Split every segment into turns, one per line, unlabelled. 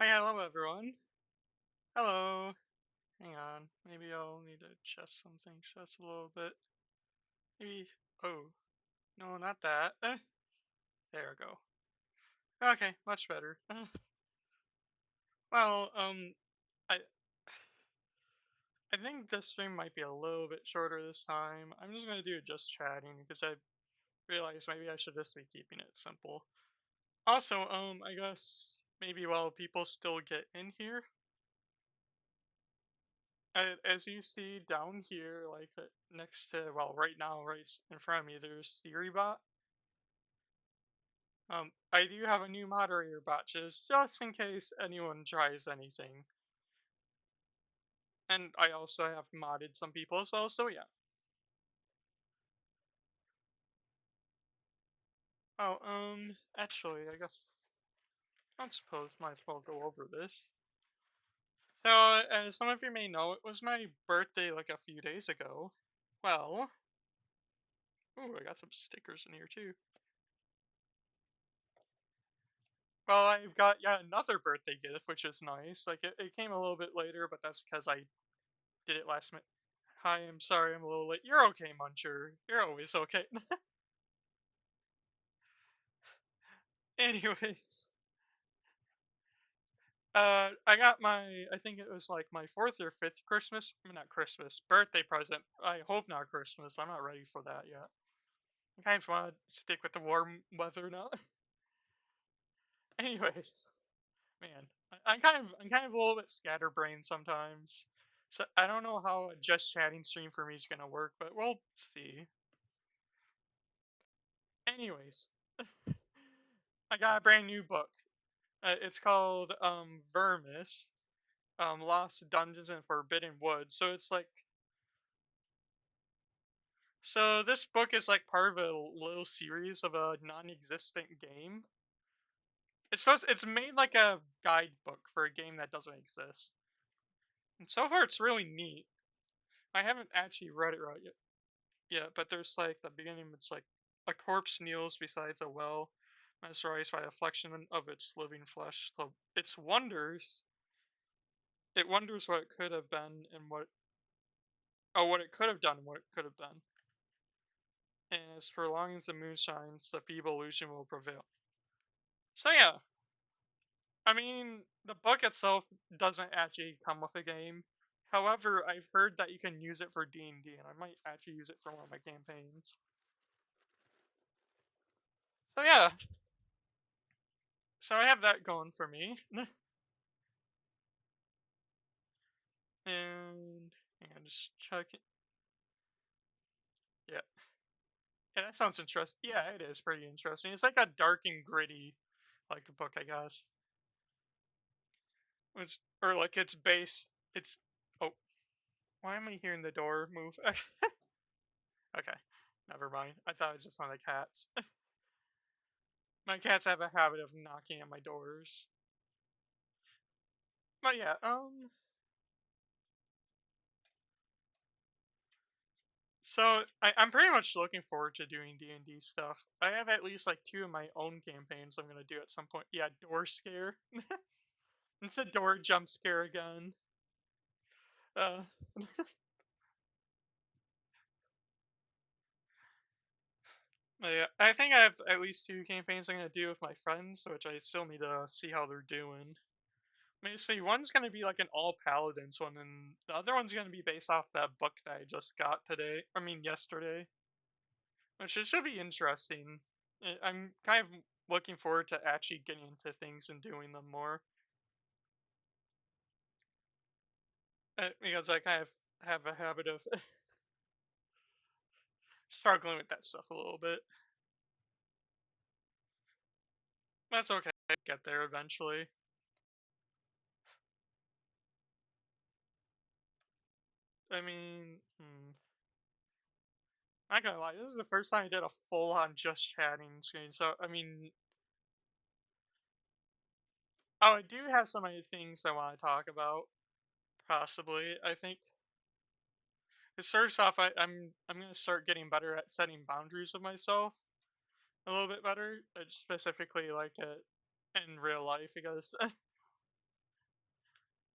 Hi, hello everyone. Hello. Hang on. Maybe I'll need to adjust some things just a little bit. Maybe. Oh, no, not that. There we go. Okay, much better. Well, I I think this stream might be a little bit shorter this time. I'm just gonna do just chatting because I realized maybe I should just be keeping it simple. Also, I guess maybe while people still get in here, as you see down here, like next to, well, right now, right in front of me, there's SiriBot. I do have a new moderator bot just in case anyone tries anything. And I also have modded some people as well, so yeah. Oh, actually, I guess I suppose might as well go over this. So, as some of you may know, it was my birthday like a few days ago. Well, ooh, I got some stickers in here too. Well, I've got yet another birthday gift, which is nice. Like, it came a little bit later, but that's because I did it last minute. Hi, I'm sorry I'm a little late. You're okay, Muncher. You're always okay. Anyways, I got I think it was like my fourth or fifth Christmas, I mean, not Christmas, birthday present. I hope not Christmas. I'm not ready for that yet. I kind of want to stick with the warm weather now. Anyways, man, I'm kind of a little bit scatterbrained sometimes. So I don't know how a just chatting stream for me is gonna work, but we'll see. Anyways, I got a brand new book. It's called Vermis, Lost Dungeons and Forbidden Woods. So this book is like part of a little series of a non-existent game. It's made like a guidebook for a game that doesn't exist. And so far it's really neat. I haven't actually read it right yet, but there's like the beginning, it's like a corpse kneels beside a well, mesmerized by a reflection of its living flesh. So it wonders what it could have been and what it could have done and what it could have been. And as for long as the moon shines, the feeble illusion will prevail. So yeah, I mean, the book itself doesn't actually come with a game. However, I've heard that you can use it for D&D, and I might actually use it for one of my campaigns. So yeah, so I have that going for me. And yeah, just check it. Yeah. Yeah, that sounds interesting. Yeah, it is pretty interesting. It's like a dark and gritty like book, I guess. Which or like it's oh, why am I hearing the door move? Okay. Never mind. I thought it was just one of the cats. My cats have a habit of knocking at my doors. But yeah, so I'm pretty much looking forward to doing D&D stuff. I have at least like two of my own campaigns I'm gonna do at some point. Yeah, door scare. It's a door jump scare again. Uh, yeah, I think I have at least two campaigns I'm gonna do with my friends, which I still need to see how they're doing. Basically, one's gonna be like an all paladins one, and the other one's gonna be based off that book that I just got today. I mean, yesterday, which it should be interesting. I'm kind of looking forward to actually getting into things and doing them more, because I kind of have a habit of struggling with that stuff a little bit. That's okay. I get there eventually. I mean, not gonna lie, this is the first time I did a full-on just chatting screen. So I mean, oh, I do have some other things I want to talk about. Possibly, I think. 'Cause first off, I'm gonna start getting better at setting boundaries with myself a little bit better, specifically like in real life because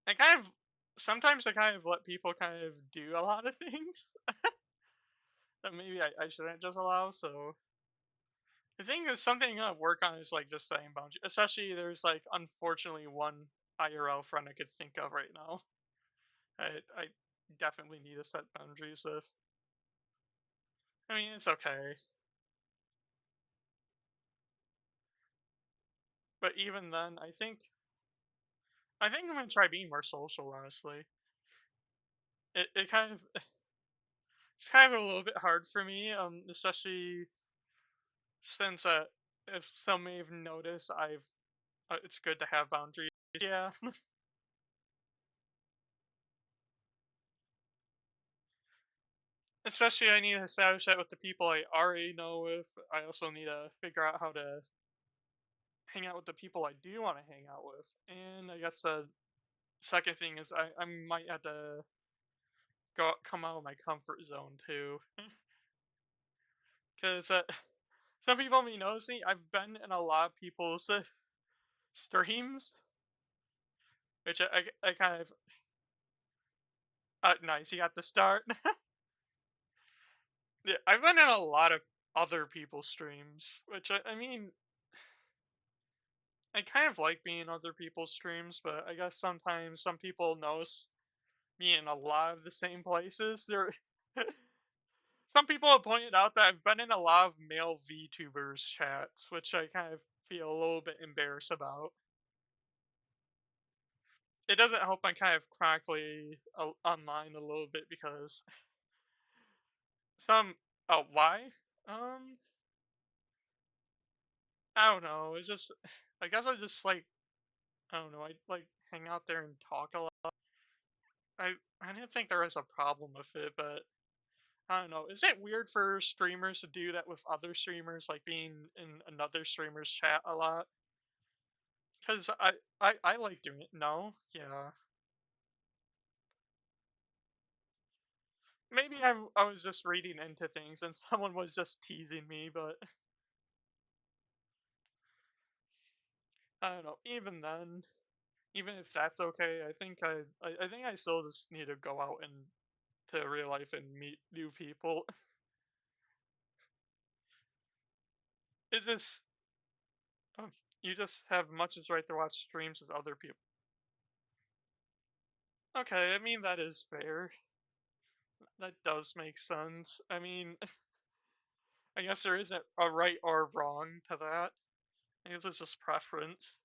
I kind of sometimes I kind of let people kind of do a lot of things that maybe I shouldn't just allow. So I think it's something I work on is like just setting boundaries. Especially there's like unfortunately one IRL friend I could think of right now. I definitely need to set boundaries with. I mean, it's okay, but even then, I think I'm gonna try being more social. Honestly, it kind of it's kind of a little bit hard for me, especially since if some may have noticed, it's good to have boundaries. Yeah, especially I need to establish that with the people I already know with. I also need to figure out how to hang out with the people I do want to hang out with. And I guess the second thing is I might have to come out of my comfort zone too, because some people may notice me. I've been in a lot of people's streams, which I kind of nice. You got the start. Yeah, I've been in a lot of other people's streams, which I mean, I kind of like being in other people's streams, but I guess sometimes some people notice me in a lot of the same places. Some people have pointed out that I've been in a lot of male VTubers chats, which I kind of feel a little bit embarrassed about. It doesn't help I'm kind of chronically online a little bit because some why? Um I don't know. It's just I guess I just like I don't know. I like hang out there and talk a lot. I didn't think there was a problem with it, but I don't know. Is it weird for streamers to do that with other streamers, like being in another streamer's chat a lot? Because I like doing it. No, yeah. Maybe I was just reading into things and someone was just teasing me, but I don't know. Even then, even if that's okay, I think I still just need to go out and to real life and meet new people. Is this oh, you just have much as right to watch streams as other people? Okay, I mean that is fair. That does make sense. I mean, I guess there isn't a right or wrong to that. I guess it's just preference.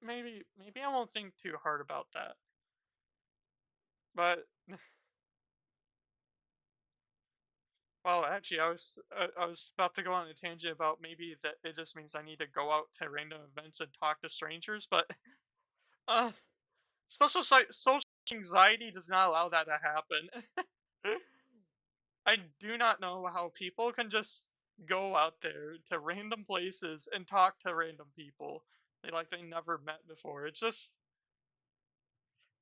Maybe I won't think too hard about that. But well, actually, I was about to go on a tangent about maybe that it just means I need to go out to random events and talk to strangers. But uh, social anxiety does not allow that to happen. I do not know how people can just go out there to random places and talk to random people they never met before. It's just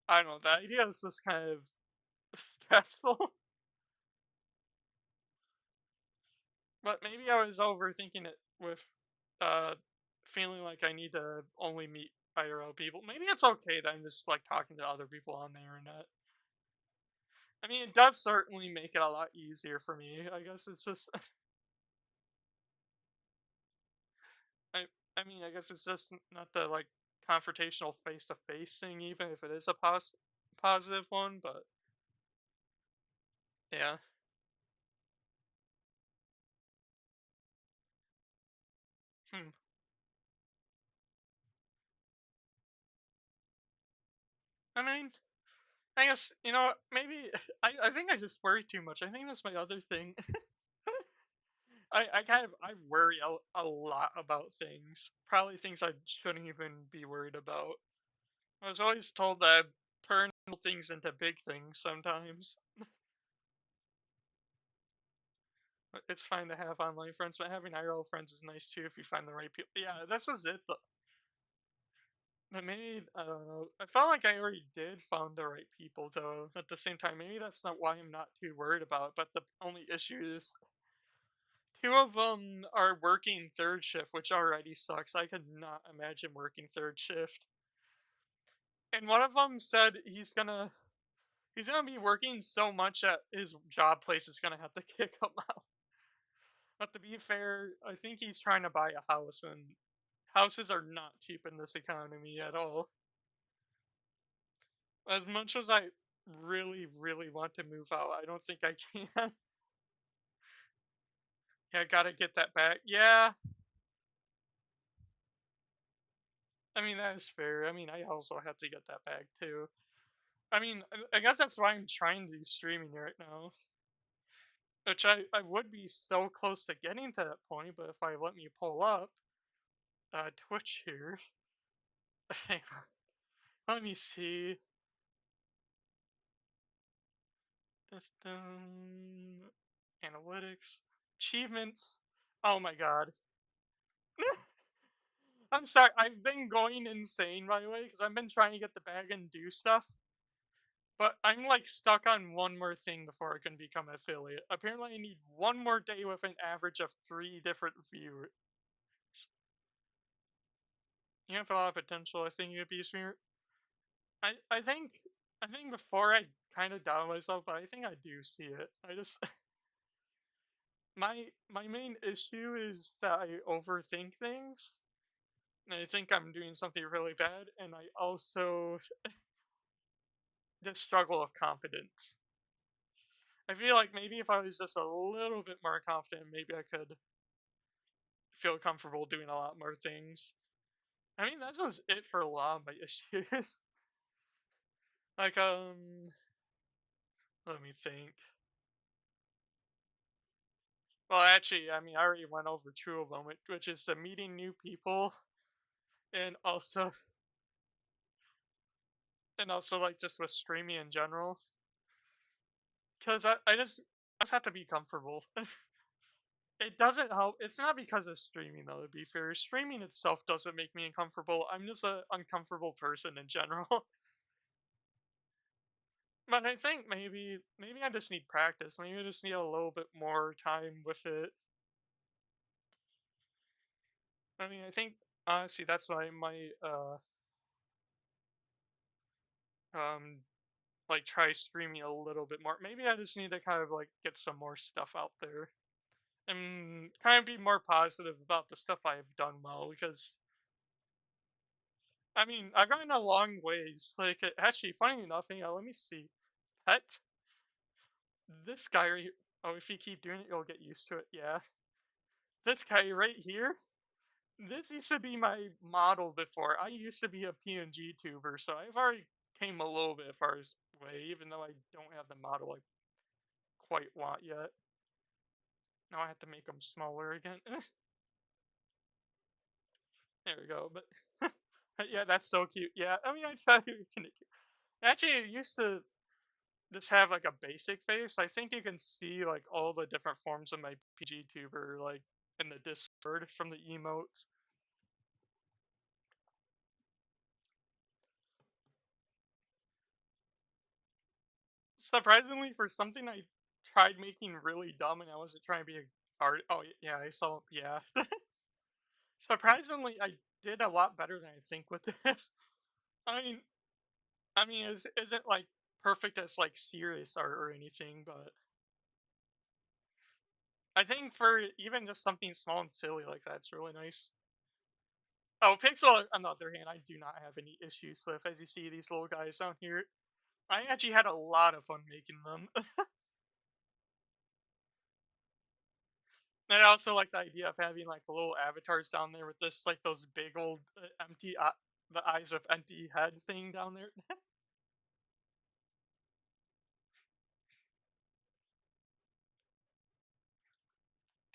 I don't know. The idea is just kind of stressful. But maybe I was overthinking it with uh feeling like I need to only meet IRL people. Maybe it's okay that I'm just like talking to other people on the internet. I mean, it does certainly make it a lot easier for me. I guess it's just I I mean, I guess it's just not the like confrontational face to face thing even if it is a positive one, but yeah. Hmm. I mean, I guess maybe I think I just worry too much. I think that's my other thing. I worry a lot about things. Probably things I shouldn't even be worried about. I was always told that I turn little things into big things sometimes. But it's fine to have online friends, but having IRL friends is nice too if you find the right people. Yeah, this was it though. But maybe I don't know. I felt like I already did found the right people though. At the same time, maybe that's not why I'm not too worried about it. But the only issue is Two of them are working third shift, which already sucks. I could not imagine working third shift. And one of them said he's gonna be working so much at his job place is gonna have to kick him out. But to be fair, I think he's trying to buy a house, and houses are not cheap in this economy at all. As much as I really, really want to move out, I don't think I can. Yeah, I gotta get that back. Yeah, I mean, that is fair. I mean, I also have to get that back too. I mean, I guess that's why I'm trying to do streaming right now. Which I would be so close to getting to that point, but if I let me pull up Twitch here, hang on, let me see. Dun, analytics, achievements. Oh my god. I'm sorry, I've been going insane by the way, because I've been trying to get the bag and do stuff. But I'm like stuck on one more thing before I can become an affiliate. Apparently, I need one more day with an average of 3 different viewers. You have a lot of potential. I think you could be a streamer. I think before I kind of doubt myself, but I think I do see it. I just my main issue is that I overthink things, and I think I'm doing something really bad, and I also just struggle with confidence. I feel like maybe if I was just a little bit more confident, maybe I could feel comfortable doing a lot more things. I mean, that's just it for a lot of my issues. like, let me think. Well, actually, I mean, I already went over two of them, which is the meeting new people, and also like just with streaming in general. Cause I just have to be comfortable. It doesn't help. It's not because of streaming though. To be fair, streaming itself doesn't make me uncomfortable. I'm just an uncomfortable person in general. But I think maybe I just need practice. Maybe I just need a little bit more time with it. I mean, I think honestly that's why I might um like try streaming a little bit more. Maybe I just need to kind of like get some more stuff out there and kind of be more positive about the stuff I've done well because I mean I've gotten a long ways. Like actually, funny enough, let me see. Pet this guy right here. Oh, if you keep doing it, you'll get used to it. Yeah, this guy right here. This used to be my model before. I used to be a PNG tuber, so I've already came a little bit far way, even though I don't have the model I quite want yet. Now I have to make them smaller again. There we go. But yeah, that's so cute. Yeah, I mean, I thought you were gonna. Actually, it used to just have like a basic face. I think you can see like all the different forms of my PG tuber like in the Discord from the emotes. Surprisingly, for something I tried making really dumb and I wasn't trying to be a art. Oh yeah, I saw. Yeah. Surprisingly, I did a lot better than I think with this. I mean, isn't like perfect as like serious art or anything, but I think for even just something small and silly like that, it's really nice. Oh, Pixel, on the other hand, I do not have any issues with. As you see, these little guys down here, I actually had a lot of fun making them. And I also like the idea of having like little avatars down there with just like those big old empty, the eyes with empty head thing down there.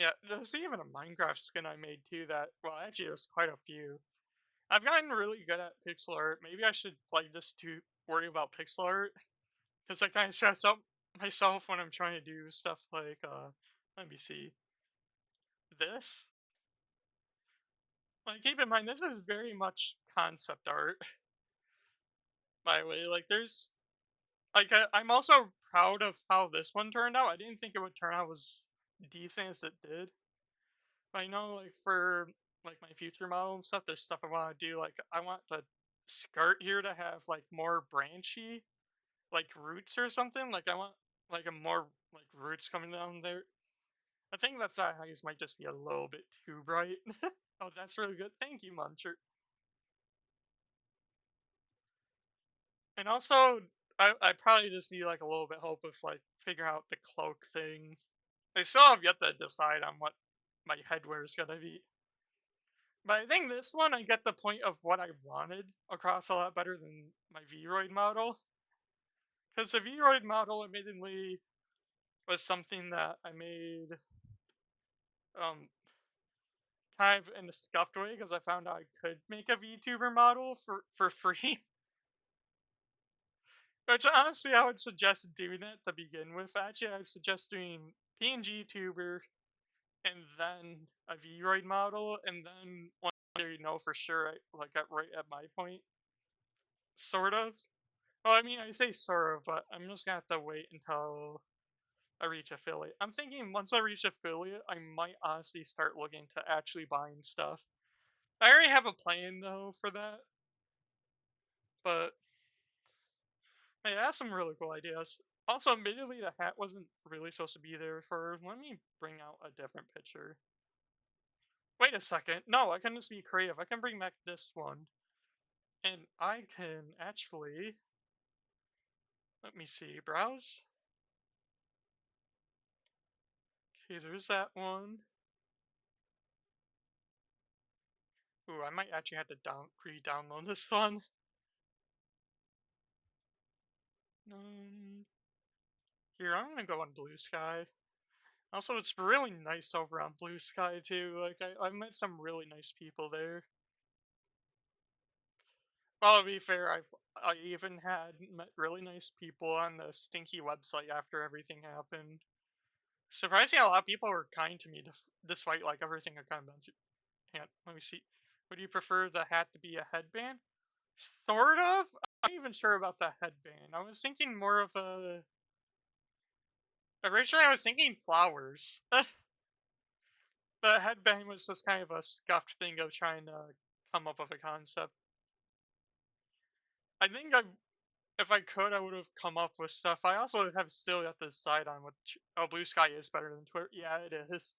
Yeah, there's even a Minecraft skin I made too. That well, actually, there's quite a few. I've gotten really good at pixel art. Maybe I should like just to worry about pixel art because I kind of stress out myself when I'm trying to do stuff like let me see this. Like keep in mind this is very much concept art. By the way, like there's like I'm also proud of how this one turned out. I didn't think it would turn out as decent as it did. I know, like, for, like, my future model and stuff, there's stuff I wanna do, like, I want the skirt here to have, like, more branchy, like, roots or something, like, I want, like, a more, like, roots coming down there. I think that the eyes might just be a little bit too bright. Oh, that's really good. Thank you, Muncher. And also, I probably just need, like, a little bit help with, like, figuring out the cloak thing. I still have yet to decide on what my headwear is gonna be. But I think this one, I get the point of what I wanted across a lot better than my V-Roid model. Because the V-Roid model, admittedly, was something that I made, um, kind of in a scuffed way, because I found out I could make a VTuber model for free. Which, honestly, I would suggest doing it to begin with. Actually, I would suggest doing PNG tuber, and then a V-Roid model, and then once you know for sure, like, right at my point, sort of. Well, I mean, I say sort of, but I'm just gonna have to wait until I reach affiliate. I'm thinking once I reach affiliate, I might honestly start looking to actually buying stuff. I already have a plan though for that, but hey, that's some really cool ideas. Also, admittedly, the hat wasn't really supposed to be there for. Let me bring out a different picture. Wait a second. No, I can just be creative. I can bring back this one. And I can actually. Let me see. Browse. Okay, there's that one. Ooh, I might actually have to re-download this one. Here, I'm gonna go on Blue Sky. Also, it's really nice over on Blue Sky too. Like, I've met some really nice people there. Well, to be fair, I even had met really nice people on the stinky website after everything happened. Surprisingly, a lot of people were kind to me, despite like everything I kind of been through. Hang on, let me see. Would you prefer the hat to be a headband? Sort of. I'm not even sure about the headband. I was thinking more of a. Originally, I was thinking flowers. The headband was just kind of a scuffed thing of trying to come up with a concept. I think if I could, I would have come up with stuff. I also have still got to decide on what. Oh, Blue Sky is better than Twitter. Yeah, it is.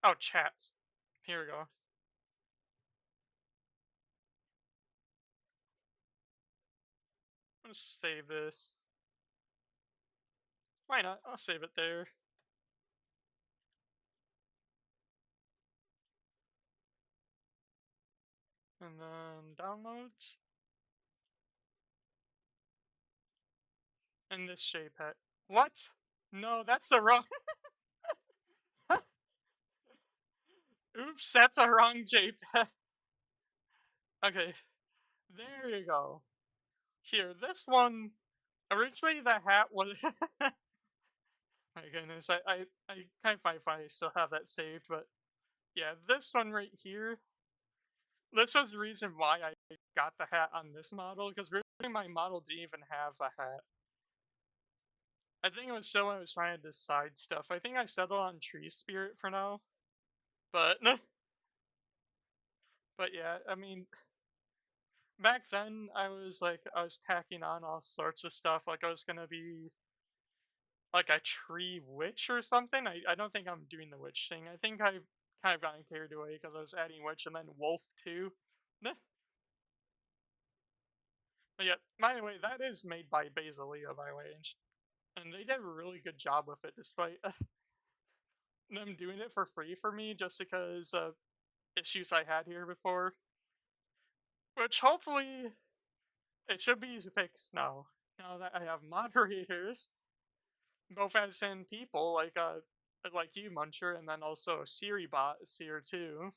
Oh, chats. Here we go. I'm gonna save this. Why not? I'll save it there. And then downloads. And this JPEG. What? No, that's the wrong. Oops, that's a wrong JPEG. Okay, there you go. Here, this one. Originally, the hat was. My goodness, I kind of find I still have that saved, but yeah, this one right here. This was the reason why I got the hat on this model, because really my model didn't even have a hat. I think it was still when I was trying to decide stuff. I think I settled on Tree Spirit for now, but but yeah, I mean, back then I was tacking on all sorts of stuff. Like I was gonna be like a tree witch or something. I don't think I'm doing the witch thing. I think I kind of gotten carried away because I was adding witch and then wolf too. But yeah, by the way, that is made by Basilia, by the way, and they did a really good job with it, despite them doing it for free for me, just because of issues I had here before. Which hopefully it should be fixed now. Now that I have moderators, both as in people like you, Muncher, and then also Siribot is here too.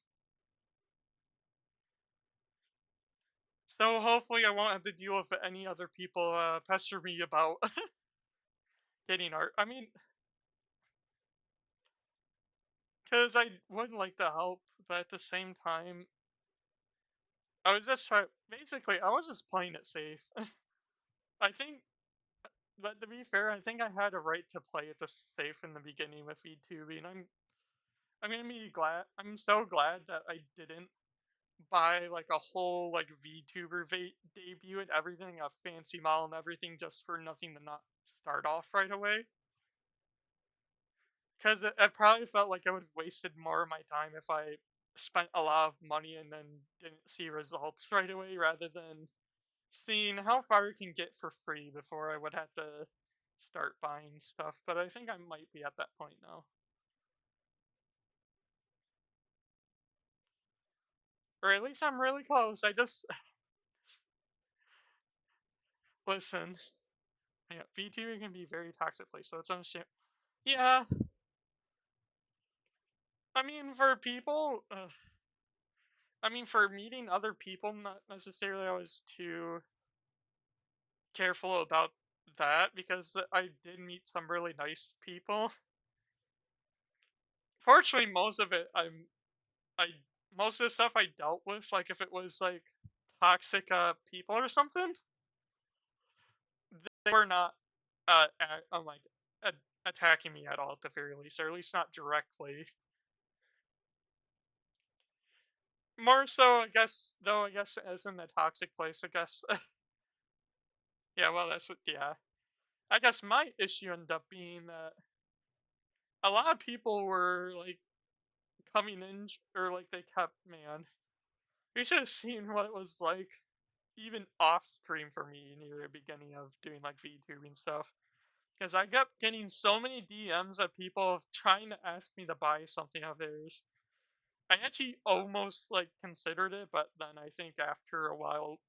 So hopefully I won't have to deal with any other people pester me about getting art. I mean, because I would like to help, but at the same time, I was just trying. Basically, I was just playing it safe. I think But to be fair, I think I had a right to play it this safe in the beginning with VTubing, and I'm gonna be glad. I'm so glad that I didn't buy like a whole like VTuber debut and everything, a fancy model and everything, just for nothing to not start off right away. Because it probably felt like I would have wasted more of my time if I spent a lot of money and then didn't see results right away, rather than seeing how far you can get for free before I would have to start buying stuff. But I think I might be at that point now. Or at least I'm really close. I just listen. Yeah, VTuber can be a very toxic place, so it's understandable. Yeah, I mean, for people, I mean, for meeting other people, not necessarily I was too careful about that because I did meet some really nice people. Fortunately, I most of the stuff I dealt with, like if it was like toxic people or something, they were not like attacking me at all at the very least, or at least not directly. More so, I guess, though. I guess as in the toxic place, I guess. Yeah, well, that's what. Yeah, I guess my issue ended up being that a lot of people were like coming in, or like they kept, man. You should have seen what it was like, even off stream for me near the beginning of doing like VTubing stuff. Because I kept getting so many DMs of people trying to ask me to buy something of theirs. I actually almost like considered it, but then I think after a while,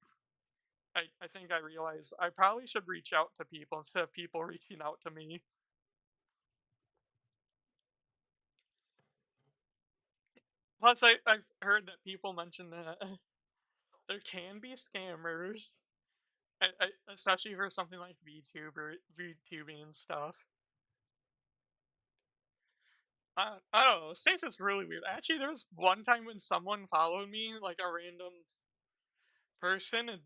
I think I realized I probably should reach out to people instead of people reaching out to me. Plus, I've heard that people mention that there can be scammers, especially for something like VTubing and stuff. I don't know. States is really weird. Actually, there was one time when someone followed me, like a random person, and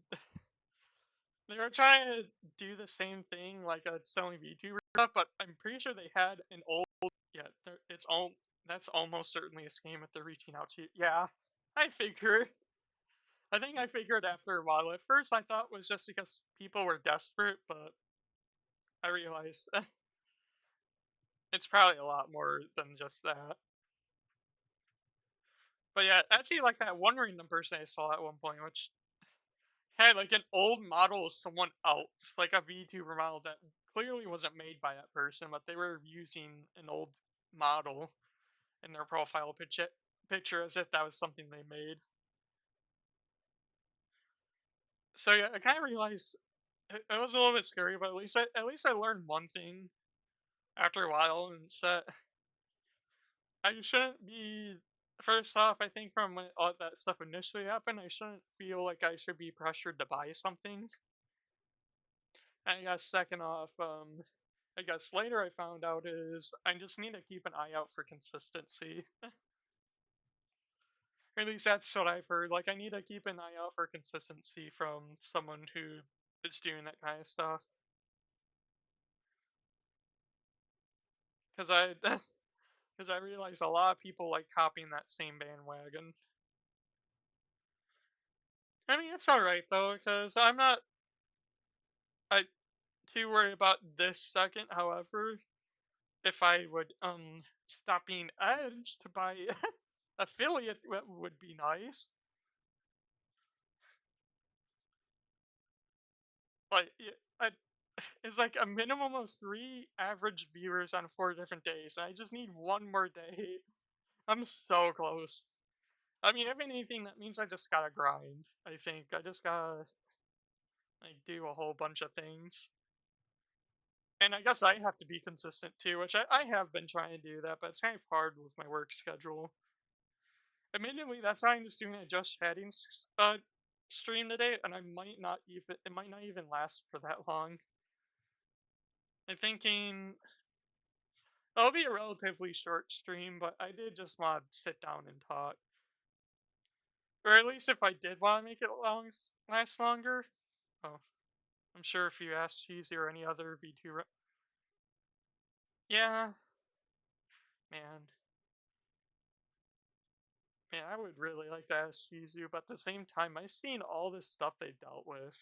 they were trying to do the same thing, like selling VTuber stuff. But I'm pretty sure they had an old. Yeah, it's all. That's almost certainly a scam if they're reaching out to you. Yeah, I figured. I think I figured after a while. At first, I thought it was just because people were desperate, but I realized it's probably a lot more than just that. But yeah, actually, like that one random person I saw at one point, which had like an old model of someone else, like a VTuber model that clearly wasn't made by that person, but they were using an old model in their profile picture as if that was something they made. So yeah, I kind of realized it was a little bit scary, but at least I learned one thing after a while, and it's that I shouldn't be. First off, I think from when all that stuff initially happened, I shouldn't feel like I should be pressured to buy something. And I guess second off, I guess later I found out is I just need to keep an eye out for consistency. Or at least that's what I've heard. Like I need to keep an eye out for consistency from someone who is doing that kind of stuff. Because I, because I realize a lot of people like copying that same bandwagon. I mean, it's all right though, because I'm not I too worried about this second. However, if I would stop being edged by affiliate, would be nice. Like, it's like a minimum of 3 average viewers on 4 different days. And I just need one more day. I'm so close. I mean, if anything, that means I just gotta grind. I think I just gotta like do a whole bunch of things. And I guess I have to be consistent too, which I have been trying to do that, but it's kind of hard with my work schedule. Admittedly, that's why I'm just doing a just chatting stream today, and I might not even it might not even last for that long. I'm thinking it'll be a relatively short stream, but I did just want to sit down and talk. Or at least if I did want to make it last longer. Oh, I'm sure if you ask Cheesy or any other VTuber, yeah, man, man, I would really like to ask Cheesy, but at the same time, I've seen all this stuff they dealt with,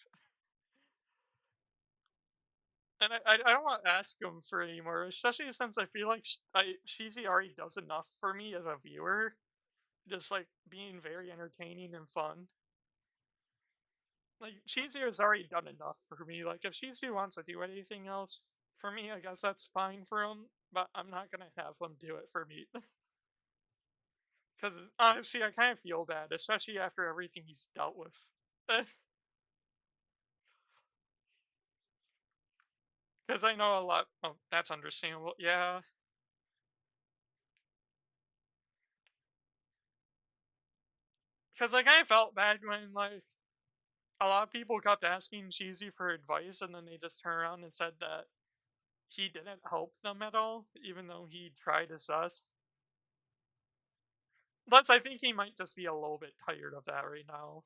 and I don't want to ask him for anymore, especially since I feel like Cheesy already does enough for me as a viewer, just like being very entertaining and fun. Like Cheesy has already done enough for me. Like if Cheesy wants to do anything else for me, I guess that's fine for him. But I'm not gonna have him do it for me. Because honestly, I kind of feel bad, especially after everything he's dealt with. Because I know a lot. Oh, that's understandable. Yeah. Because like I felt bad when like a lot of people kept asking Cheesy for advice, and then they just turned around and said that he didn't help them at all, even though he tried his best. Plus, I think he might just be a little bit tired of that right now.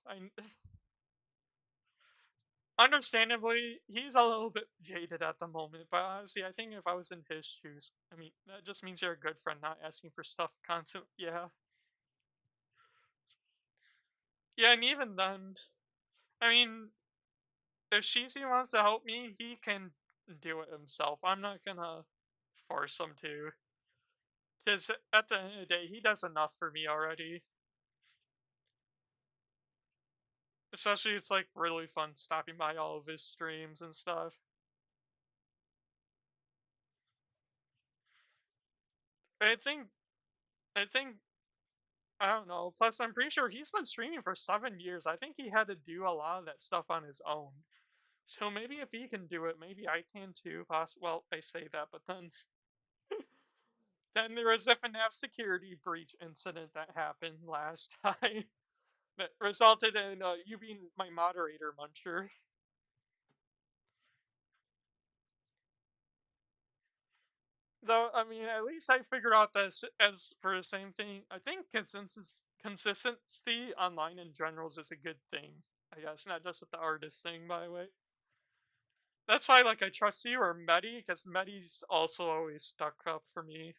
Understandably, he's a little bit jaded at the moment, but honestly, I think if I was in his shoes, I mean, that just means you're a good friend, not asking for stuff constant. Yeah. Yeah, and even then, I mean, if Shizi wants to help me, he can do it himself. I'm not gonna force him to. Because at the end of the day, he does enough for me already. Especially, it's like really fun stopping by all of his streams and stuff. I think, I think I don't know. Plus, I'm pretty sure he's been streaming for 7 years. I think he had to do a lot of that stuff on his own. So maybe if he can do it, maybe I can too. Well, I say that, but then there was a FNAF security breach incident that happened last time that resulted in you being my moderator, Muncher. Though, I mean, at least I figured out this as for the same thing. I think consistency online in general is a good thing. I guess not just with the artist thing, by the way. That's why, like, I trust you or Medi, because Medi's also always stuck up for me.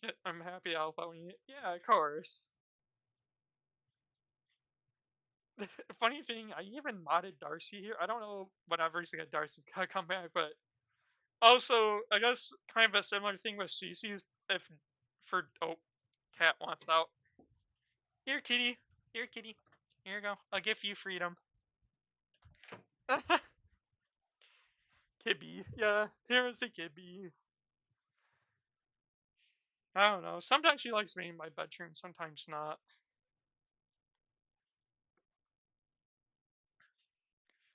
Yeah, I'm happy to help out when you. Yeah, of course. Funny thing, I even modded Darcy here. I don't know whatever he's gonna Darcy's gonna come back, but also I guess kind of a similar thing with CC's. If for cat wants out. Here, kitty. Here, kitty. Here you go. I'll give you freedom. Kibby. Yeah, here's a Kibby. I don't know. Sometimes she likes me in my bedroom, sometimes not.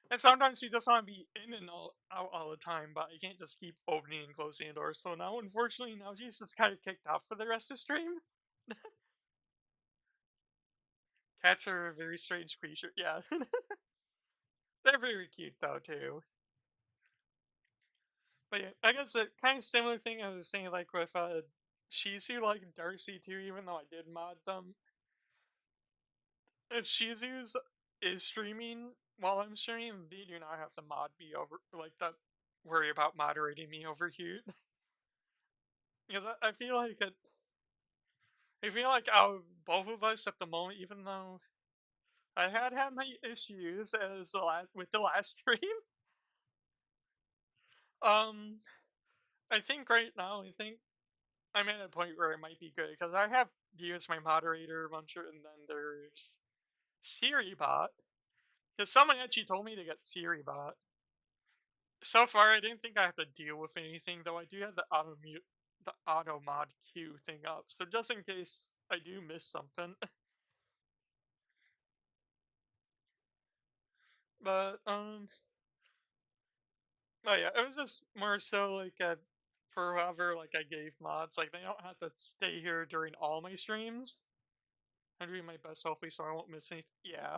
And sometimes you just want to be in and out all the time, but you can't just keep opening and closing the door. So now, unfortunately, now she's just kind of kicked out for the rest of the stream. Cats are a very strange creature. Yeah, they're very cute though too. But yeah, I guess a kind of similar thing I was saying, like with Shizu, like Darcy too. Even though I did mod them, if Shizu's is streaming while I'm streaming, they do not have to mod me over like that. Worry about moderating me over here because I feel like it. I feel like out of both of us at the moment, even though I had my issues as with the last stream, um, I think right now, I think I'm at a point where it might be good because I have you as my moderator, Muncher, and then there's SiriBot. Because someone actually told me to get SiriBot. So far, I didn't think I have to deal with anything, though I do have the auto mod queue thing up. So just in case I do miss something. But oh yeah, it was just more so like for whoever like I gave mods, like they don't have to stay here during all my streams. I'm doing my best, hopefully, so I won't miss any. Yeah,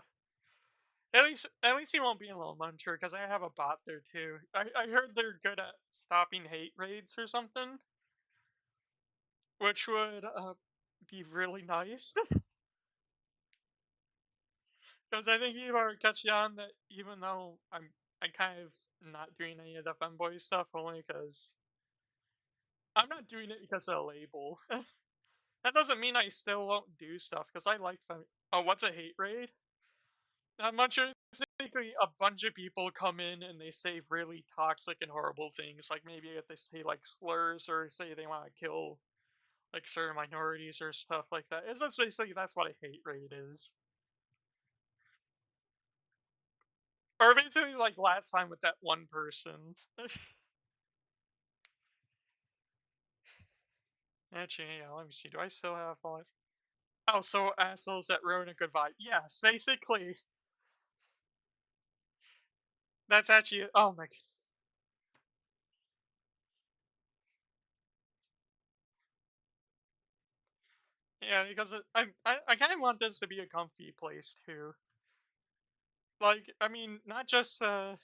at least he won't be a little muncher because I have a bot there too. I heard they're good at stopping hate raids or something, which would be really nice. Because I think people are catching on that even though I kind of not doing any of the femboy stuff only because I'm not doing it because of a label. That doesn't mean I still won't do stuff because I like fem. Oh, what's a hate raid? I'm not sure. Basically, a bunch of people come in and they say really toxic and horrible things. Like maybe if they say like slurs or say they want to kill like certain minorities or stuff like that. It's just basically that's what a hate raid is. Or basically like last time with that one person. Actually, yeah, let me see. Do I still have five? Oh, so assholes that ruin a good vibe. Yes, basically. That's actually. Oh my god. Yeah, because I kind of want this to be a comfy place too. Like, I mean, not just for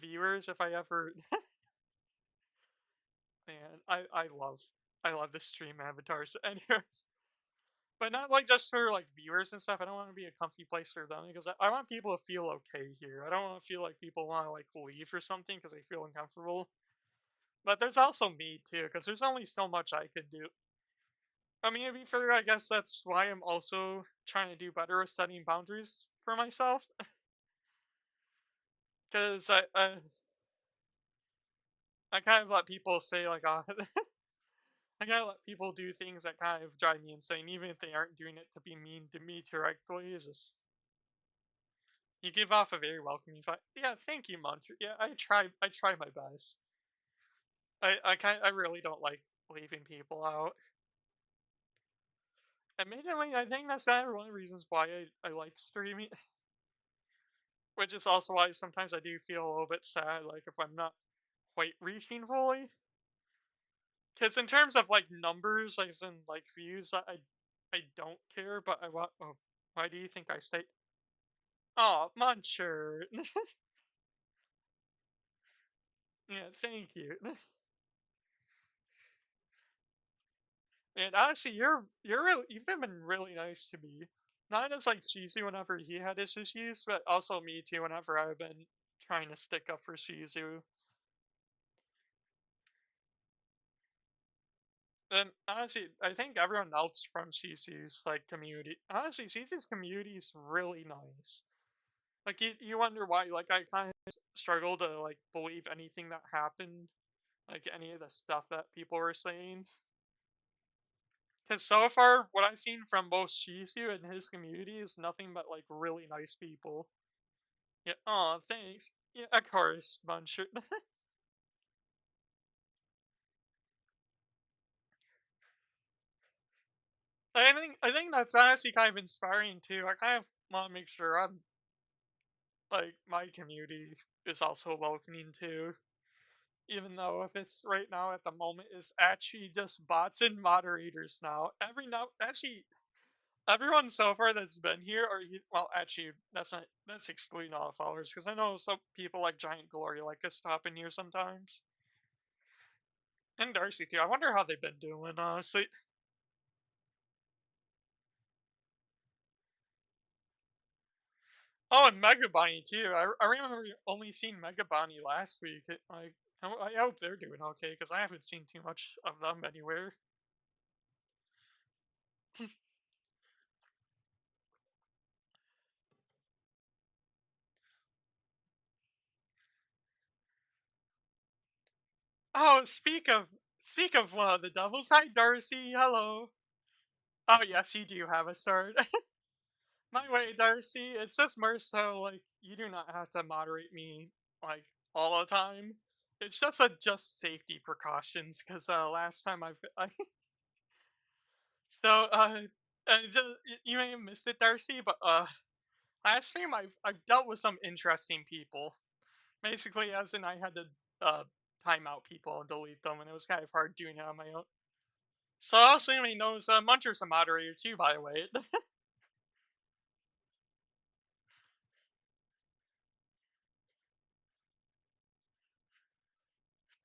viewers. If I ever, man, I love the stream avatars. Anyways, but not like just for like viewers and stuff. I don't want to be a comfy place for them because I want people to feel okay here. I don't want to feel like people want to like leave or something because they feel uncomfortable. But there's also me too, because there's only so much I can do. I mean, to be fair, I guess that's why I'm also trying to do better with setting boundaries for myself. Because I kind of let people say like, I kind of let people do things that kind of drive me insane, even if they aren't doing it to be mean to me directly. It's just you give off a very welcoming vibe. Yeah, thank you, Muncher. Yeah, I try my best. I really don't like leaving people out. Admittedly, I think that's kind of one of the reasons why I like streaming, which is also why sometimes I do feel a little bit sad, like if I'm not quite reaching fully. Because in terms of like numbers, like as in like views, I don't care, but I want. Oh, why do you think I stay? Oh, Muncher. Yeah, thank you. And honestly, you've been really nice to me. Not as like Shizu whenever he had his issues, but also me too whenever I've been trying to stick up for Shizu. And honestly, I think everyone else from Shizu's like community. Honestly, Shizu's community is really nice. Like you wonder why. Like I kind of struggle to like believe anything that happened, like any of the stuff that people were saying. Because so far, what I've seen from both Shizu and his community is nothing but like really nice people. Yeah. Oh, thanks. Yeah, of course, Muncher. I think that's honestly kind of inspiring too. I kind of want to make sure I'm like my community is also welcoming too. Even though if it's right now at the moment is actually just bots and moderators now. Actually everyone so far that's been here are well actually that's excluding all followers because I know some people like Giant Glory like to stop in here sometimes. And Darcy too. I wonder how they've been doing honestly. Oh, and Mega Bonnie too. I remember only seeing Mega Bonnie last week. I hope they're doing okay because I haven't seen too much of them anywhere. Oh, speak of one of the doubles. Hi, Darcy. Hello. Oh yes, you do have a sword. My way, Darcy. It's just more so like you do not have to moderate me like all the time. It's just a just safety precautions because last time I so just you may have missed it, Darcy, but last stream I've dealt with some interesting people. Basically, as in I had to uh time out people and delete them, and it was kind of hard doing it on my own. So also you may knows Muncher's a moderator too, by the way.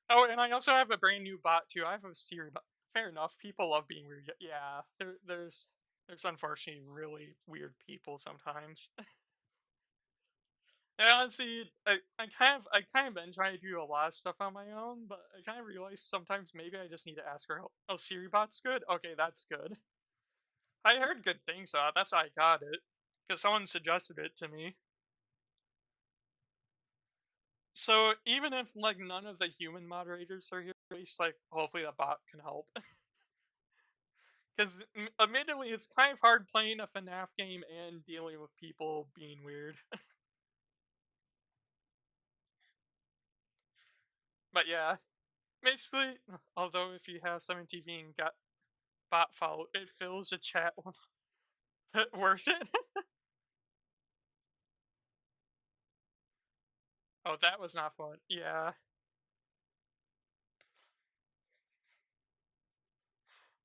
Oh, and I also have a brand new bot too. I have a Siri bot. Fair enough. People love being weird. Yeah, there's There's unfortunately really weird people sometimes. And honestly, I kind of been trying to do a lot of stuff on my own, but I kind of realized sometimes maybe I just need to ask for help. Oh, Siri bot's good? Okay, that's good. I heard good things on it, that's why I got it. Because someone suggested it to me. So even if like none of the human moderators are here, at least like hopefully the bot can help. Because admittedly, it's kind of hard playing a FNAF game and dealing with people being weird. But yeah, basically, although if you have 7TV and got bot follow, it fills the chat with worth it. Oh, that was not fun. Yeah.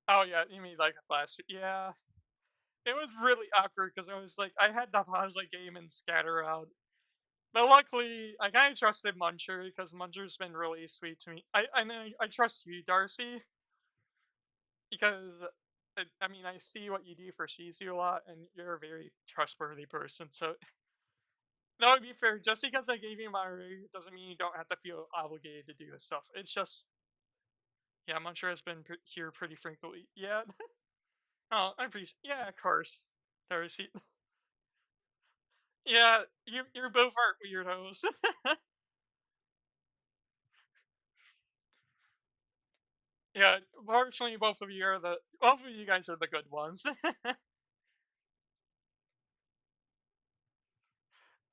Oh yeah, you mean like last year? Yeah. It was really awkward because I was like, I had to pause the game and scatter out. But luckily, I kind of trusted Muncher because Muncher's been really sweet to me. I trust you, Darcy, because I mean I see what you do for Shizu a lot, and you're a very trustworthy person. So that would be fair. Just because I gave you my review doesn't mean you don't have to feel obligated to do this stuff. It's just yeah, Muncher has been here pretty frequently. Yeah. Oh, I appreciate. Yeah, of course, Darcy. Yeah, you're both art weirdos. Yeah, fortunately, both of you guys are the good ones.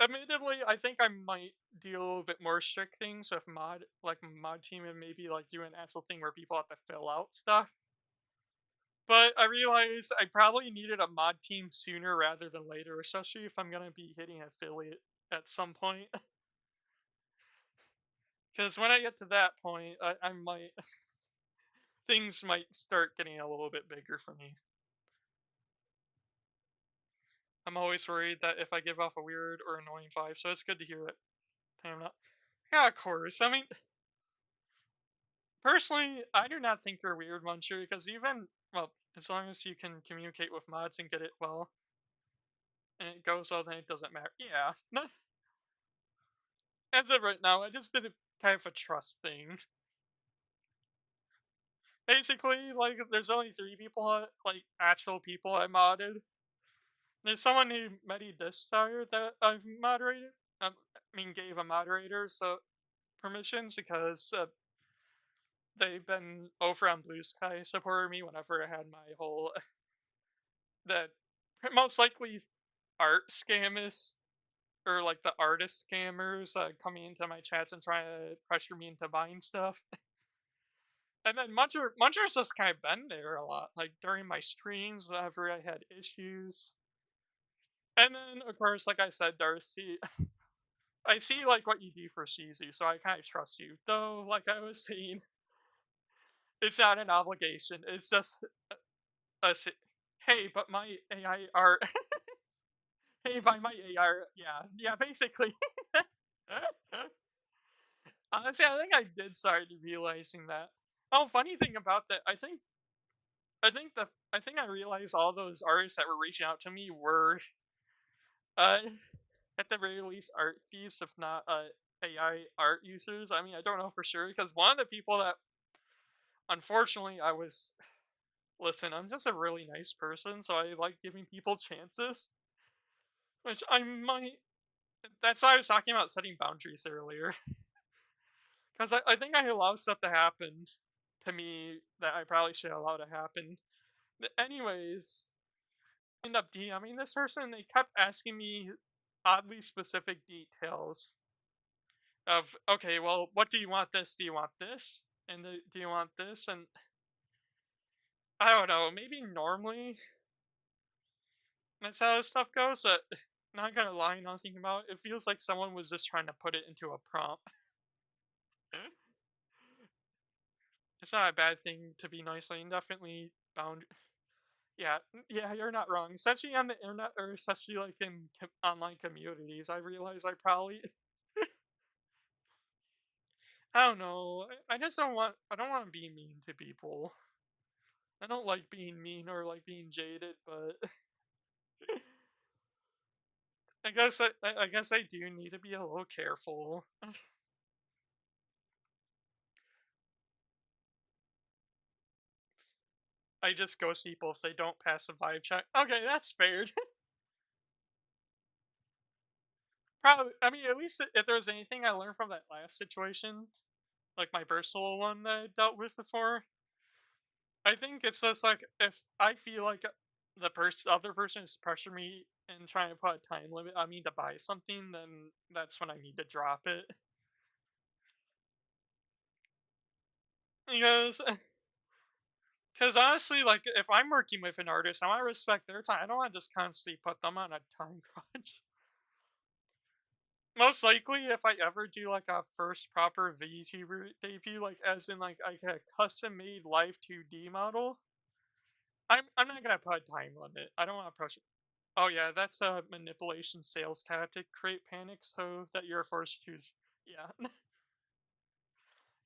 Admittedly, I think I might do a little bit more strict things with mod team, and maybe like do an actual thing where people have to fill out stuff. But I realized I probably needed a mod team sooner rather than later, especially if I'm gonna be hitting affiliate at some point. Because when I get to that point, I might things might start getting a little bit bigger for me. I'm always worried that if I give off a weird or annoying vibe, so it's good to hear that I'm not. Yeah, of course. I mean, personally, I do not think you're weird, Muncher, because even, well, as long as you can communicate with mods and get it well, and it goes well, then it doesn't matter. Yeah. As of right now, I just did a kind of a trust thing. Basically, like, there's only 3 people, like, actual people I modded. There's someone named Medi Distar that I've moderated. I mean, gave a moderator so permissions because they've been over on Blue Sky supporting me whenever I had my whole that most likely art scammers or like the artist scammers coming into my chats and trying to pressure me into buying stuff. And then Muncher's just kind of been there a lot, like during my streams whenever I had issues. And then of course, like I said, Darcy, I see like what you do for Shizu, so I kind of trust you. Though, like I was saying, it's not an obligation. It's just a hey, but my AI art. Hey, by my AI, yeah, basically. Honestly, I think I did start realizing that. Oh, funny thing about that, I think I realized all those artists that were reaching out to me were, uh, at the very least, art thieves, if not AI art users. I mean, I don't know for sure because one of the people that, unfortunately, I was. Listen, I'm just a really nice person, so I like giving people chances, which I might. That's why I was talking about setting boundaries earlier. Because I think I allow stuff to happen to me that I probably should allow to happen. Anyways, I end up DMing this person, and they kept asking me oddly specific details of, okay, well, what do you want this? Do you want this? And do you want this? And I don't know, maybe normally that's how stuff goes, but not gonna lie, not thinking about it, it feels like someone was just trying to put it into a prompt. It's not a bad thing to be nice, like, definitely bound. Yeah, yeah, you're not wrong. Especially on the internet, or especially like in online communities, I realize I probably, I don't know. I just don't want. I don't want to be mean to people. I don't like being mean or like being jaded, but I guess I do need to be a little careful. I just ghost people if they don't pass the vibe check. Okay, that's fair. Probably. I mean, at least if there's anything I learned from that last situation, like my personal one that I dealt with before, I think it's just like if I feel like the other person is pressuring me and trying to put a time limit on me to buy something, then that's when I need to drop it. Because, because honestly, like if I'm working with an artist, I want to respect their time. I don't want to just constantly put them on a time crunch. Most likely, if I ever do like a first proper VTuber debut, like as in like a custom made live 2D model, I'm not gonna put a time limit. I don't want to push. Oh yeah, that's a manipulation sales tactic. Create panic so that you're forced to choose. Yeah,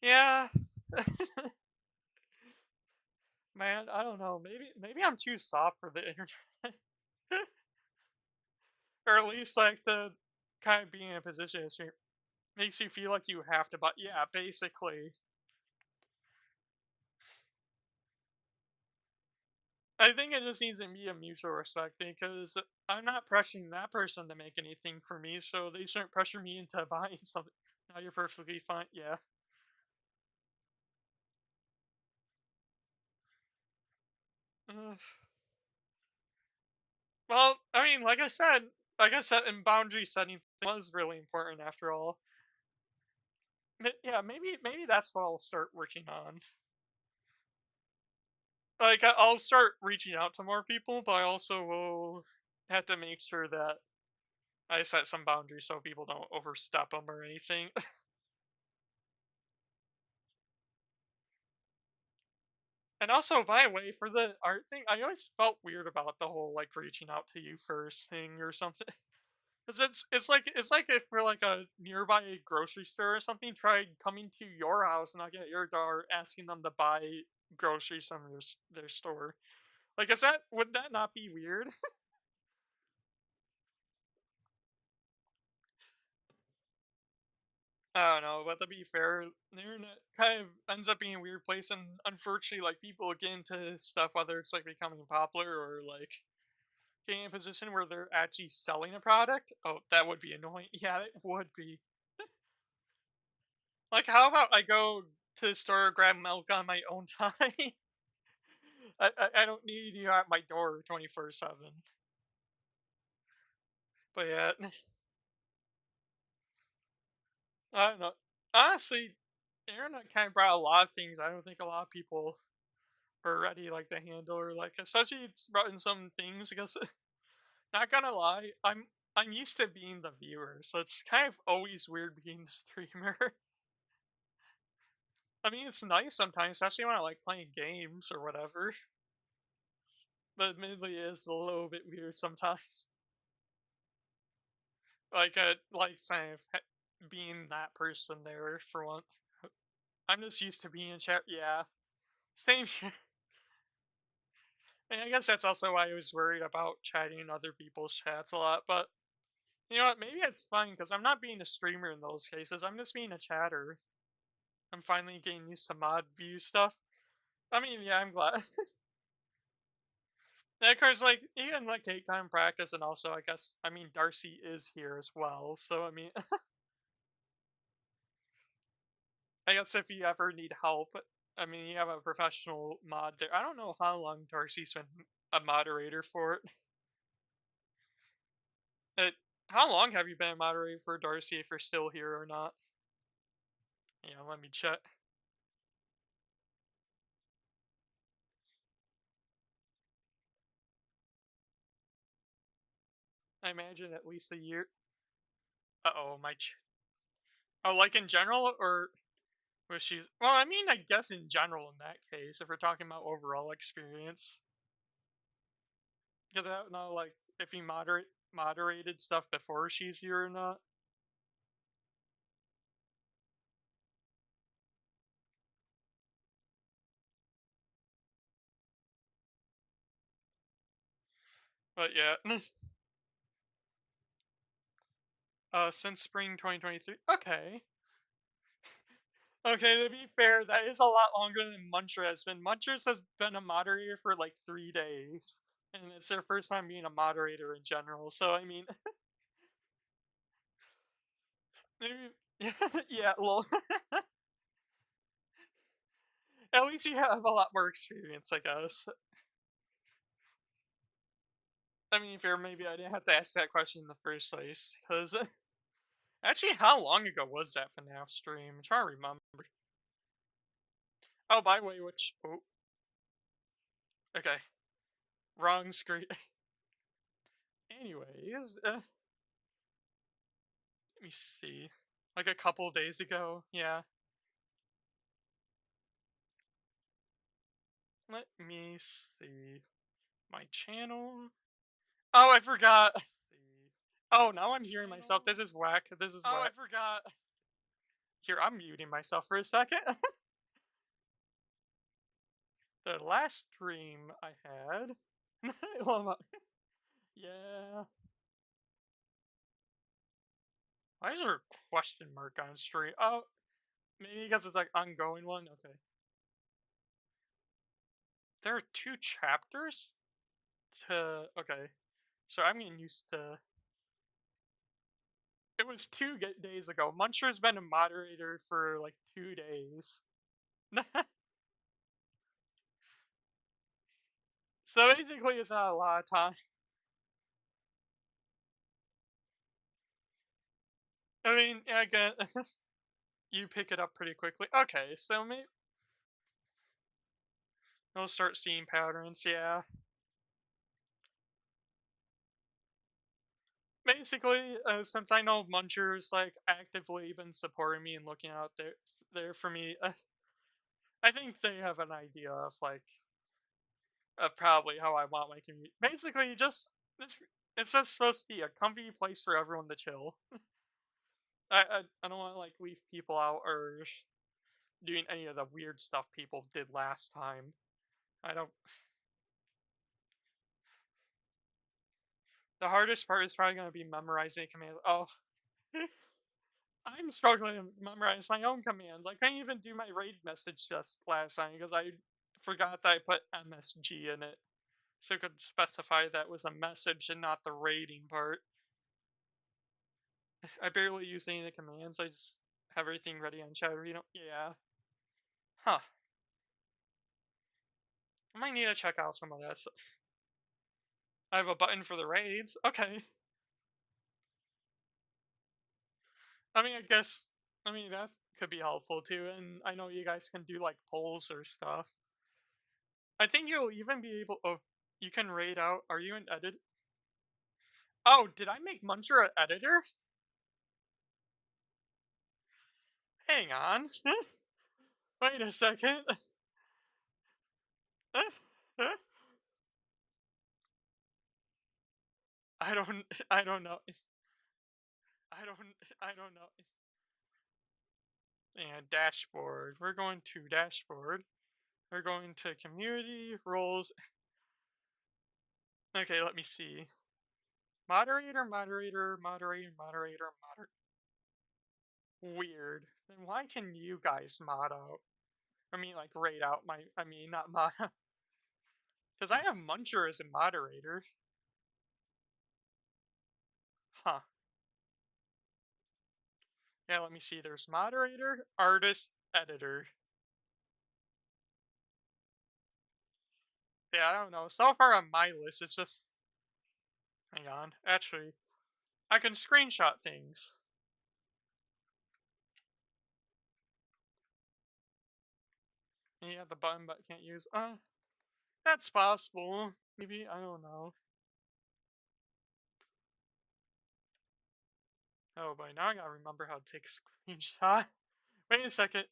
yeah. Man, I don't know. Maybe I'm too soft for the internet, or at least like the kind of being in a position makes you feel like you have to buy. Yeah, basically. I think it just needs to be a mutual respect thing because I'm not pressuring that person to make anything for me, so they shouldn't pressure me into buying something. Now you're perfectly fine. Yeah. Uh, well, I mean, like I said, in boundary setting was really important after all. Yeah, maybe that's what I'll start working on. Like I'll start reaching out to more people, but I also will have to make sure that I set some boundaries so people don't overstep them or anything. And also, by the way, for the art thing, I always felt weird about the whole like reaching out to you first thing or something. Because it's like if we're like a nearby grocery store or something, tried coming to your house, knocking at your door, asking them to buy groceries from their store. Like, is that would that not be weird? I don't know, but to be fair, the internet kind of ends up being a weird place, and unfortunately, like people get into stuff whether it's like becoming popular or like getting in a position where they're actually selling a product. Oh, that would be annoying. Yeah, it would be. Like, how about I go to the store grab milk on my own time? I don't need you at my door 24/7. But yeah, I don't know. Honestly, the internet kind of brought a lot of things I don't think a lot of people are ready like to handle or like especially it's brought in some things because not gonna lie, I'm used to being the viewer, so it's kind of always weird being the streamer. I mean, it's nice sometimes, especially when I like playing games or whatever. But admittedly, it is a little bit weird sometimes. Like saying being that person there for one. I'm just used to being in chat. Yeah, same here. And I guess that's also why I was worried about chatting in other people's chats a lot. But you know what? Maybe it's fine because I'm not being a streamer in those cases. I'm just being a chatter. I'm finally getting used to mod view stuff. I mean, yeah, I'm glad. Yeah, cause like you can like take time practice, and also I guess I mean Darcy is here as well, so I mean I guess if you ever need help, I mean you have a professional mod there. I don't know how long Darcy's been a moderator for it. it how long have you been a moderator for Darcy if you're still here or not? Yeah, let me check. I imagine at least a year. Uh oh, oh, like in general or was she? Well, I mean, I guess in general in that case, if we're talking about overall experience. Because I don't know, like, if he moderated stuff before she's here or not. But yeah. Since spring 2023. Okay. Okay, to be fair, that is a lot longer than Muncher has been. Munchers has been a moderator for like 3 days. And it's their first time being a moderator in general, so I mean, maybe, yeah, well, at least you have a lot more experience, I guess. I mean, fair, maybe I didn't have to ask that question in the first place, because actually, how long ago was that FNAF stream? I'm trying to remember. Oh, by the way, which, oh, okay, wrong screen. Anyways, let me see. Like a couple days ago, yeah. Let me see. My channel. Oh, I forgot. Oh, now I'm hearing myself. This is whack. This is Oh, I whack. forgot. Here, I'm muting myself for a second. The last stream I had. Yeah. Why is there a question mark on stream? Oh, maybe because it's like ongoing one. Okay. There are two chapters to. Okay. So I'm getting used to. It was days ago. Muncher's been a moderator for like 2 days. So basically, it's not a lot of time. I mean, yeah, I get you pick it up pretty quickly. Okay, so maybe we'll start seeing patterns. Yeah, basically, since I know Muncher's like actively been supporting me and looking out there for me, I think they have an idea of probably how I want my community. Basically, just it's just supposed to be a comfy place for everyone to chill. I don't want to like leave people out or doing any of the weird stuff people did last time. I don't. The hardest part is probably going to be memorizing commands. Oh, I'm struggling to memorize my own commands. I couldn't even do my raid message just last time because I forgot that I put MSG in it. So it could specify that was a message and not the raiding part. I barely use any of the commands. I just have everything ready on chat. You know, yeah. Huh. I might need to check out some of that. So I have a button for the raids. Okay. I mean, I guess. I mean, that could be helpful too. And I know you guys can do like polls or stuff. I think you'll even be able. Oh, you can raid out. Are you an edit? Oh, did I make Muncher an editor? Hang on. Wait a second. I don't. I don't know. I don't. I don't know. And dashboard. We're going to dashboard. We're going to community roles. Okay, let me see. Moderator, moderator, moderator, moderator, moderator. Weird. Then why can you guys mod out? I mean, like, raid out my. I mean, not mod. Because I have Muncher as a moderator. Huh. Yeah, let me see. There's moderator, artist, editor. Yeah, I don't know. So far on my list, it's just. Hang on. Actually, I can screenshot things. Yeah, the button but can't use. That's possible. Maybe, I don't know. Oh boy, now I gotta remember how to take a screenshot. Wait a second.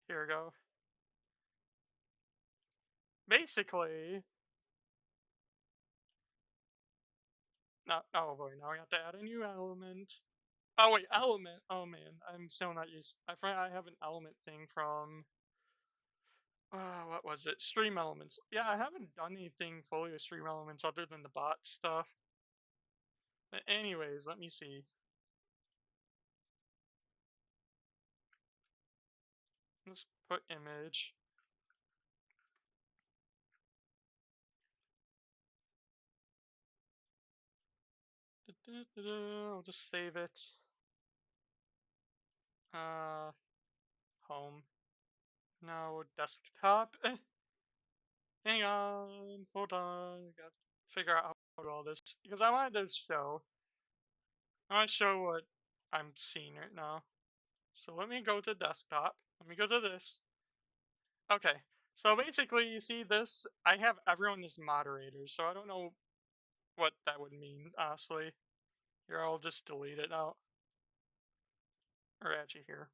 Here we go. Basically, No, oh boy, now I have to add a new element. Oh wait, element. Oh man, I'm still not used. I find I have an element thing from. What was it? Stream elements. Yeah, I haven't done anything fully with stream elements other than the bot stuff. But anyways, let me see. Let's put image. I'll just save it. Uh, home. No, desktop. Hang on, hold on. I gotta figure out how to do all this because I wanted to show. I want to show what I'm seeing right now. So let me go to desktop. Let me go to this. Okay. So basically, you see this. I have everyone as moderators, so I don't know what that would mean, honestly. Here, I'll just delete it out. Or actually, here.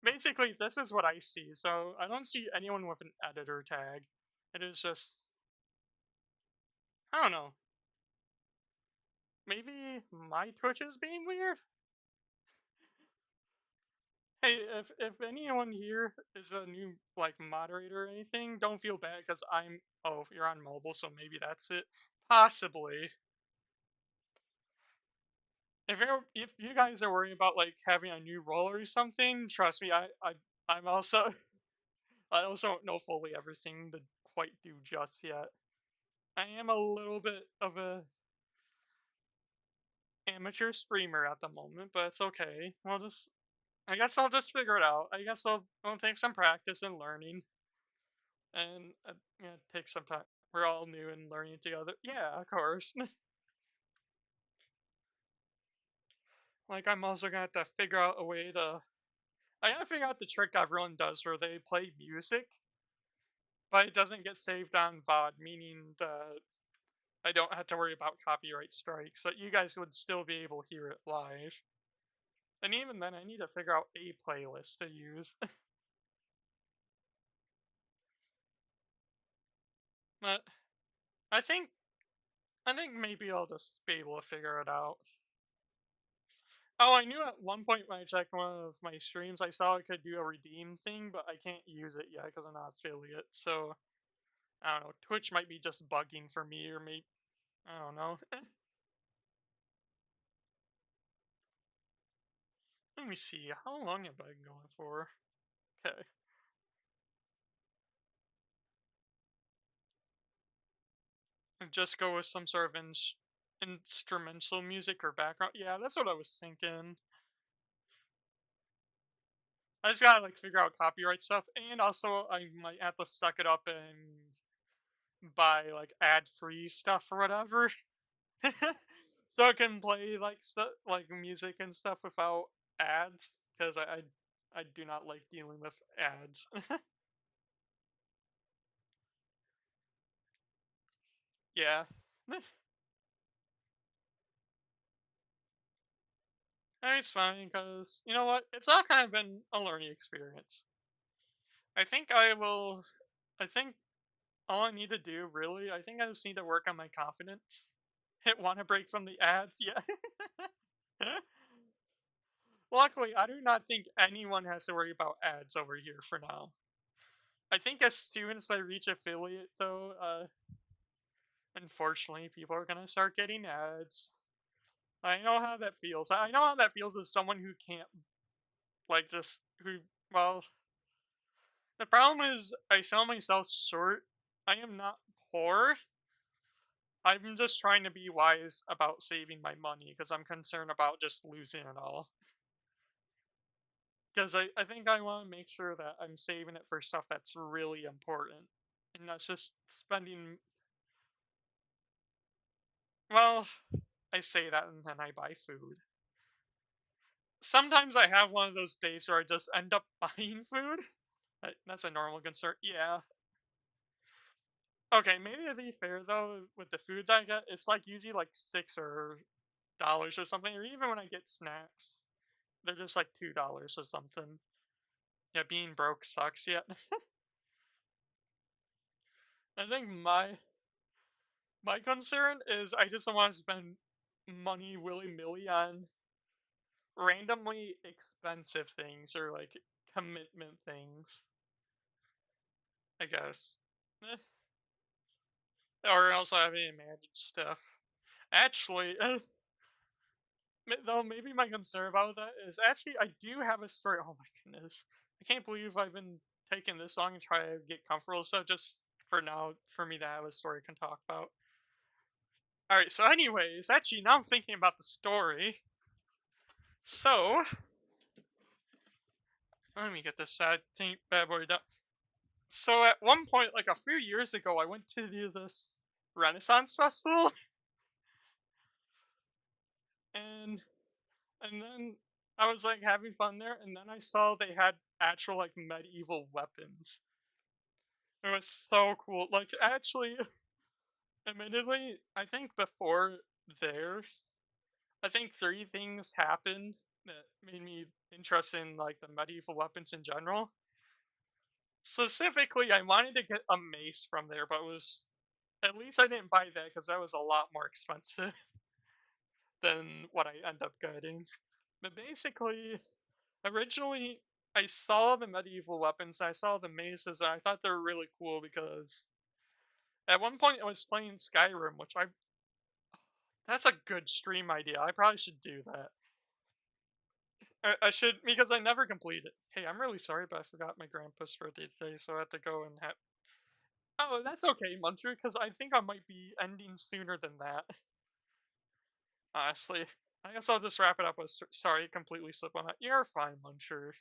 Basically, this is what I see. So I don't see anyone with an editor tag. It is just. I don't know. Maybe my Twitch is being weird? Hey, if anyone here is a new like moderator or anything, don't feel bad because I'm. Oh, you're on mobile, so maybe that's it. Possibly. If you guys are worried about like having a new role or something, trust me, I'm also I also don't know fully everything to quite do just yet. I am a little bit of a amateur streamer at the moment, but it's okay. I guess I'll just figure it out. I guess I'll take some practice and learning, and yeah, take some time. We're all new and learning together. Yeah, of course. Like I'm also gonna have to figure out a way to. I gotta figure out the trick everyone does where they play music, but it doesn't get saved on VOD, meaning that I don't have to worry about copyright strikes. But you guys would still be able to hear it live. And even then, I need to figure out a playlist to use. But I think I think maybe I'll just be able to figure it out. Oh, I knew at one point when I checked one of my streams, I saw I could do a redeem thing, but I can't use it yet because I'm not affiliate. So I don't know. Twitch might be just bugging for me, or maybe I don't know. Let me see. How long have I been going for? Okay. And just go with some sort of instrumental music or background. Yeah, that's what I was thinking. I just gotta like figure out copyright stuff, and also I might have to suck it up and buy like ad-free stuff or whatever, so I can play like stuff like music and stuff without ads, because I do not like dealing with ads. Yeah. It's fine because you know what? It's all kind of been a learning experience. I think I will. I think all I need to do, really, I think I just need to work on my confidence. Hit want to break from the ads, yeah. Luckily, I do not think anyone has to worry about ads over here for now. I think as soon as I reach affiliate, though, unfortunately, people are gonna start getting ads. I know how that feels. I know how that feels as someone who can't, like, just who. Well, the problem is I sell myself short. I am not poor. I'm just trying to be wise about saving my money because I'm concerned about just losing it all. Because I think I want to make sure that I'm saving it for stuff that's really important. And not just spending. Well, I say that and then I buy food. Sometimes I have one of those days where I just end up buying food. That's a normal concern. Yeah. Okay, maybe to be fair though, with the food that I get, it's like usually like $6 or something, or even when I get snacks, they're just like $2 or something. Yeah, being broke sucks. Yeah. I think My concern is I just don't want to spend money willy-nilly on randomly expensive things or like commitment things, I guess. Eh, or also having imagined stuff. Actually, though maybe my concern about that is actually I do have a story. Oh my goodness, I can't believe I've been taking this long and try to get comfortable. So just for now, for me to have a story I can talk about. All right. So, anyways, actually now I'm thinking about the story. So let me get this sad thing bad boy done. So at one point, like a few years ago, I went to this Renaissance festival, and then I was like having fun there, and then I saw they had actual like medieval weapons. It was so cool. Like actually, admittedly, I think before there, I think three things happened that made me interested in like the medieval weapons in general. Specifically, I wanted to get a mace from there, but it was at least I didn't buy that because that was a lot more expensive than what I end up getting. But basically, originally I saw the medieval weapons, I saw the maces, and I thought they were really cool because at one point I was playing Skyrim, which I that's a good stream idea. I probably should do that. I should because I never completed. Hey, I'm really sorry, but I forgot my grandpa's birthday today, so I had to go and have. Oh, that's okay, Muncher, because I think I might be ending sooner than that. Honestly, I guess I'll just wrap it up with sorry, completely slipped on that. You're fine, Muncher.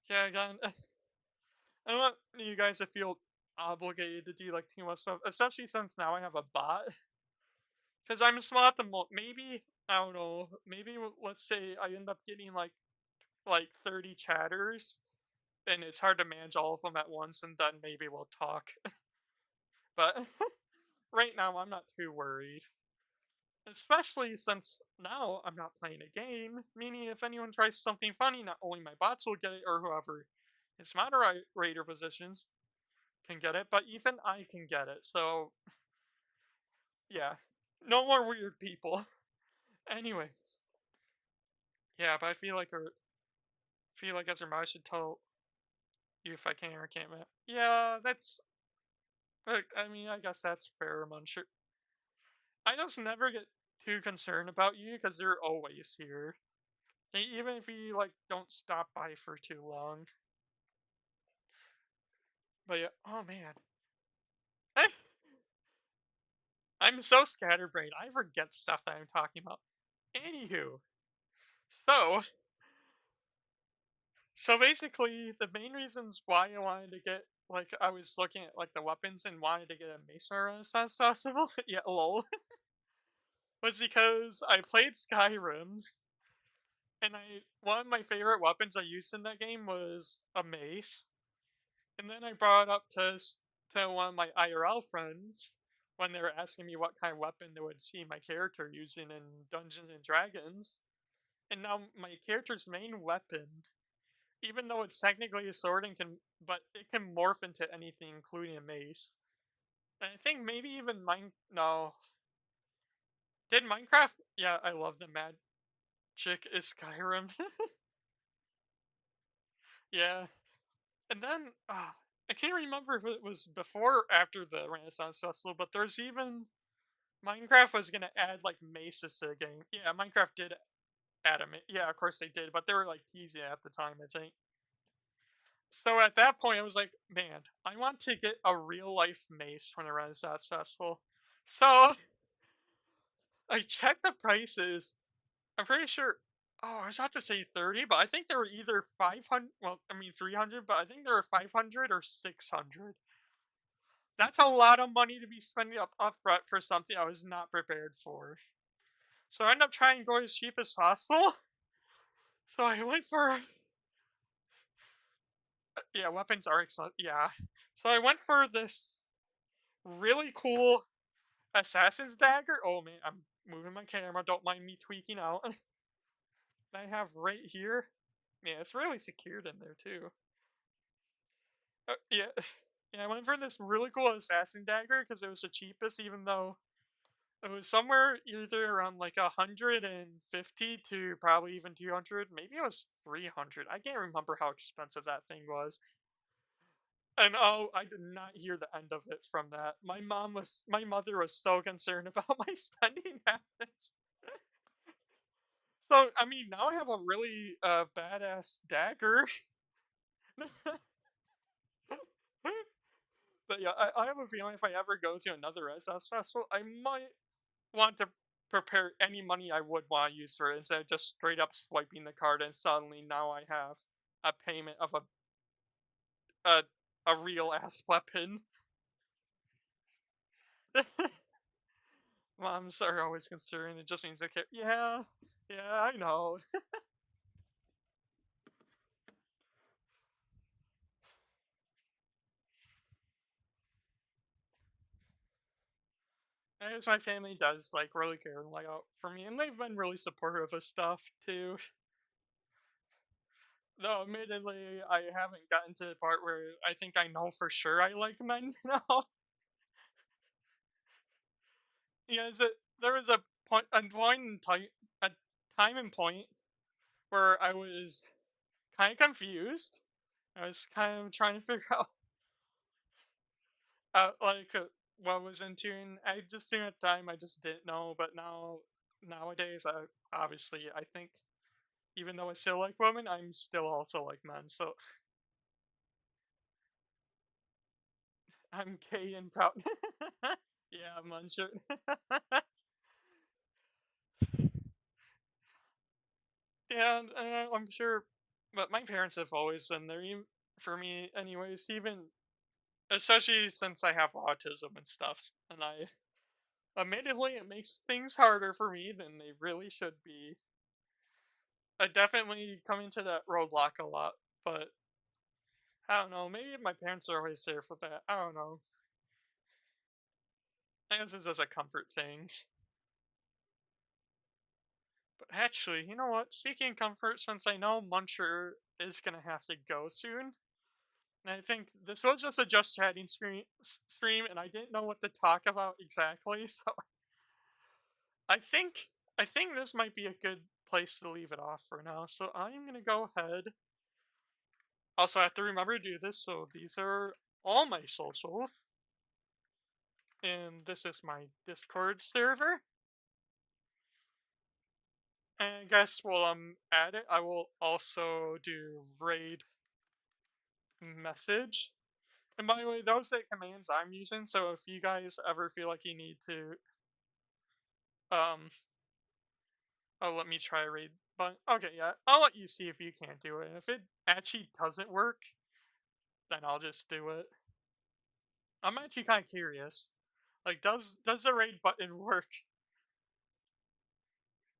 Yeah, again, I don't want you guys to feel obligated to do like too much stuff, especially since now I have a bot. Because I'm small at the moment. Maybe I don't know. Maybe let's say I end up getting like 30 chatters, and it's hard to manage all of them at once, and then maybe we'll talk. But right now, I'm not too worried. Especially since now I'm not playing a game, meaning if anyone tries something funny, not only my bots will get it, or whoever is moderator positions can get it, but even I can get it. So, yeah. No more weird people. Anyways. Yeah, but I feel like as a mod, I should tell you if I can or can't. Yeah, that's. I mean, I guess that's fair, Muncher. I just never get too concerned about you because you're always here. Even if you like don't stop by for too long. But yeah, oh man. I'm so scatterbrained. I forget stuff that I'm talking about. Anywho, so so basically the main reasons why I wanted to get like I was looking at like the weapons and wanted to get a Mason Renaissance Festival, yeah, lol, was because I played Skyrim and I one of my favorite weapons I used in that game was a mace. And then I brought it up to one of my IRL friends when they were asking me what kind of weapon they would see my character using in Dungeons and Dragons. And now my character's main weapon, even though it's technically a sword and but it can morph into anything, including a mace. And I think maybe even no. Did Minecraft? Yeah, I love the magic is Skyrim. Yeah. And then, I can't remember if it was before or after the Renaissance Festival, but there's even Minecraft was gonna add like maces to the game. Yeah, Minecraft did add them. Yeah, of course they did, but they were like teasing it at the time, I think. So at that point, I was like, man, I want to get a real life mace from the Renaissance Festival. So I checked the prices. I'm pretty sure. Oh, I was about to say 30, but I think they were either 500. Well, I mean 300, but I think they were 500 or 600. That's a lot of money to be spending up front for something I was not prepared for. So I ended up trying to go as cheap as possible. So I went for yeah, weapons are excellent. Yeah. So I went for this really cool assassin's dagger. Oh man, I'm moving my camera. Don't mind me tweaking out. I have right here. Yeah, it's really secured in there too. Yeah, Yeah, I went for this really cool assassin dagger because it was the cheapest, even though it was somewhere either around like 150 to probably even 200. Maybe it was 300. I can't remember how expensive that thing was. And oh, I did not hear the end of it from that. My mother was so concerned about my spending habits. So, I mean, now I have a really badass dagger. But yeah, I have a feeling if I ever go to another Renaissance festival, I might want to prepare any money I would want to use for it instead of just straight up swiping the card and suddenly now I have a payment of a, a real ass weapon. Moms are always concerned. It just means they care. Yeah, yeah, I know. I guess my family does like really care and like out for me, and they've been really supportive of stuff too. Though admittedly, I haven't gotten to the part where I think I know for sure I like men now. Because there was a time and point where I was kind of confused. I was kind of trying to figure out like what was into, and I just at the time I just didn't know. But nowadays, I think even though I still like women, I'm still also like men. So I'm gay and proud. Yeah, muncher. Yeah, and I'm sure, but my parents have always been there for me, anyways. Even especially since I have autism and stuff, and admittedly it makes things harder for me than they really should be. I definitely come into that roadblock a lot, but I don't know. Maybe my parents are always there for that. I don't know. I guess it's just a comfort thing. But actually, you know what? Speaking of comfort, since I know Muncher is gonna have to go soon, and I think this was just a just chatting stream, and I didn't know what to talk about exactly, so I think this might be a good place to leave it off for now. So I'm gonna go ahead. Also, I have to remember to do this. So these are all my socials, and this is my Discord server. And I guess while I'm at it, I will also do raid message. And by the way, those are commands I'm using. So if you guys ever feel like you need to, um, oh, let me try raid. But okay, yeah, I'll let you see if you can't do it. If it actually doesn't work, then I'll just do it. I'm actually kind of curious. Like, does the raid button work?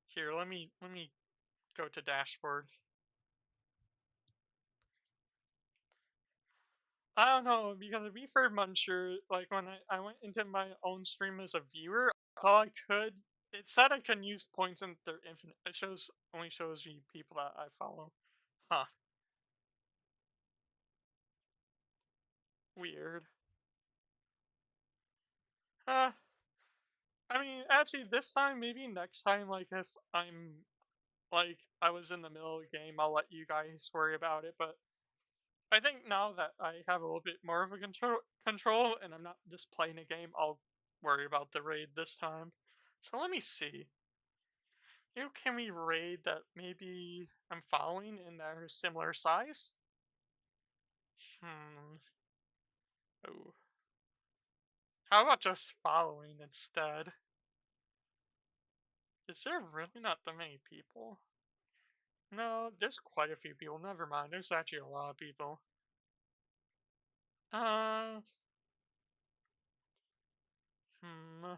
Here, let me go to dashboard. I don't know because to be fair, Muncher, like when I went into my own stream as a viewer, all I could it said I can use points and they're infinite. It only shows me people that I follow. Huh. Weird. Uh I mean actually this time, maybe next time, like if I'm like I was in the middle of the game, I'll let you guys worry about it, but I think now that I have a little bit more of a control and I'm not just playing a game, I'll worry about the raid this time. So let me see. Who can we raid that maybe I'm following in that are similar size? Hmm. Oh. How about just following instead? Is there really not that many people? No, there's quite a few people. Never mind. There's actually a lot of people. Uh, hmm.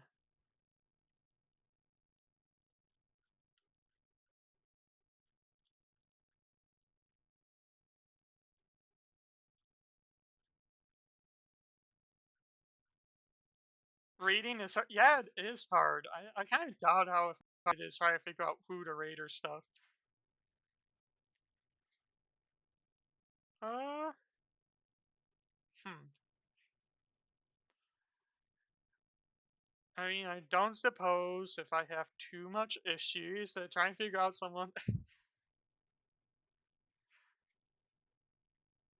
Reading is hard. Yeah, it is hard. I kind of doubt how hard it is trying to figure out who to rate or stuff. Uh, hmm. I mean, I don't suppose if I have too much issues to try and figure out someone.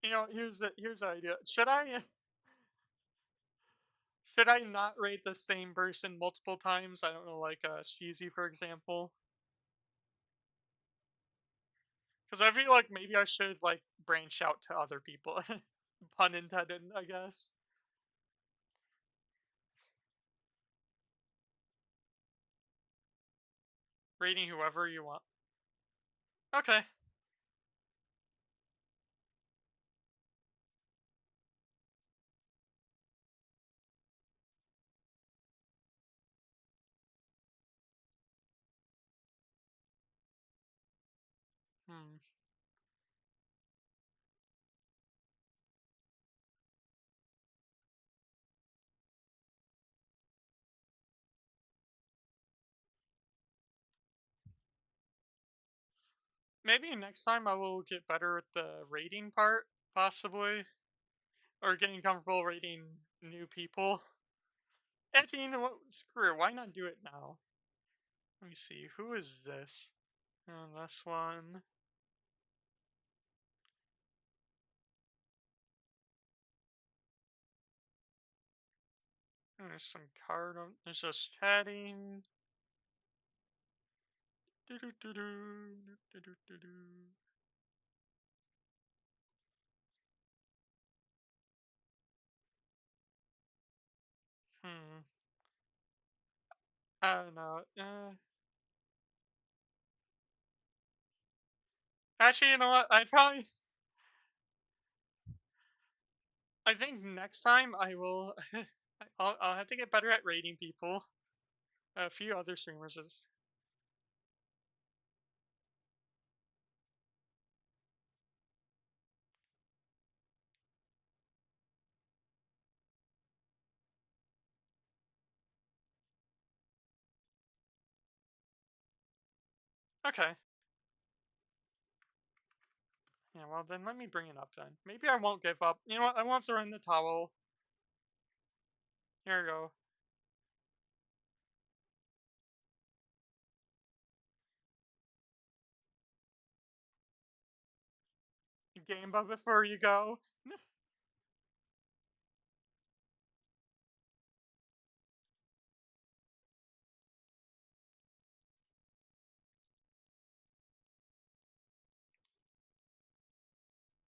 Here's the idea. Should I not rate the same person multiple times? I don't know, like Cheesy for example. Because I feel like maybe I should like branch out to other people. Pun intended, I guess. Rating whoever you want. Okay. Hmm. Maybe next time I will get better with the rating part, possibly, or getting comfortable rating new people. Actually, you know what? Screw it. Why not do it now? Let me see. Who is this? This one. There's some card. There's just chatting. Do do do do do do do do. Hmm. I don't know. Actually, you know what? I think next time I will. I'll have to get better at rating people. A few other streamers is okay. Yeah, well then let me bring it up then. Maybe I won't give up. You know what? I won't throw in the towel. Here we go. Game but before you go.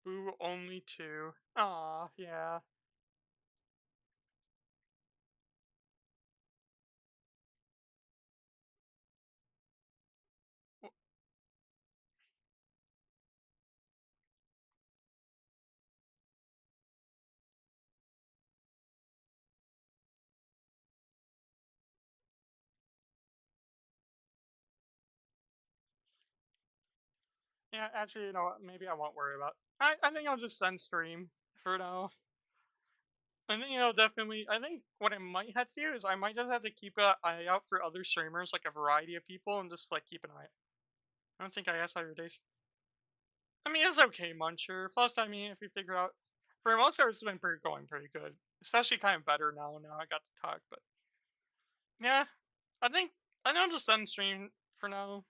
Boo only two. Aw, yeah. Yeah, actually, you know what? Maybe I won't worry about. I think I'll just send stream for now. I think I'll definitely. I think what I might have to do is I might just have to keep an eye out for other streamers, like a variety of people, and just like keep an eye. I don't think I asked how your days. I mean, it's okay, Muncher. Plus, I mean, if you figure out, for most part, it's been going pretty good. Especially kind of better now. Now I got to talk, but yeah, I think I'll just end stream for now.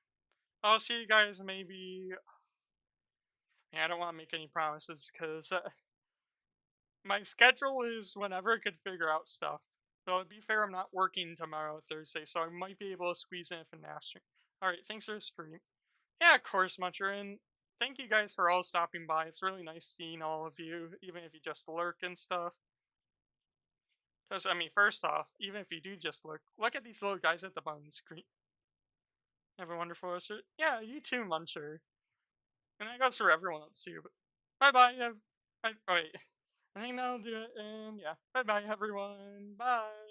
I'll see you guys maybe. Yeah, I don't want to make any promises because my schedule is whenever I could figure out stuff. So to be fair, I'm not working tomorrow, Thursday, so I might be able to squeeze in if an stream. All right, thanks for the stream. Yeah, of course, Muncher, and thank you guys for all stopping by. It's really nice seeing all of you, even if you just lurk and stuff. Because, I mean, first off, even if you do just look at these little guys at the bottom of the screen. Have a wonderful rest of it. Yeah, you too, Muncher. And that goes for everyone else too. But bye bye. Oh, wait. I think that'll do it. And yeah, bye bye, everyone. Bye.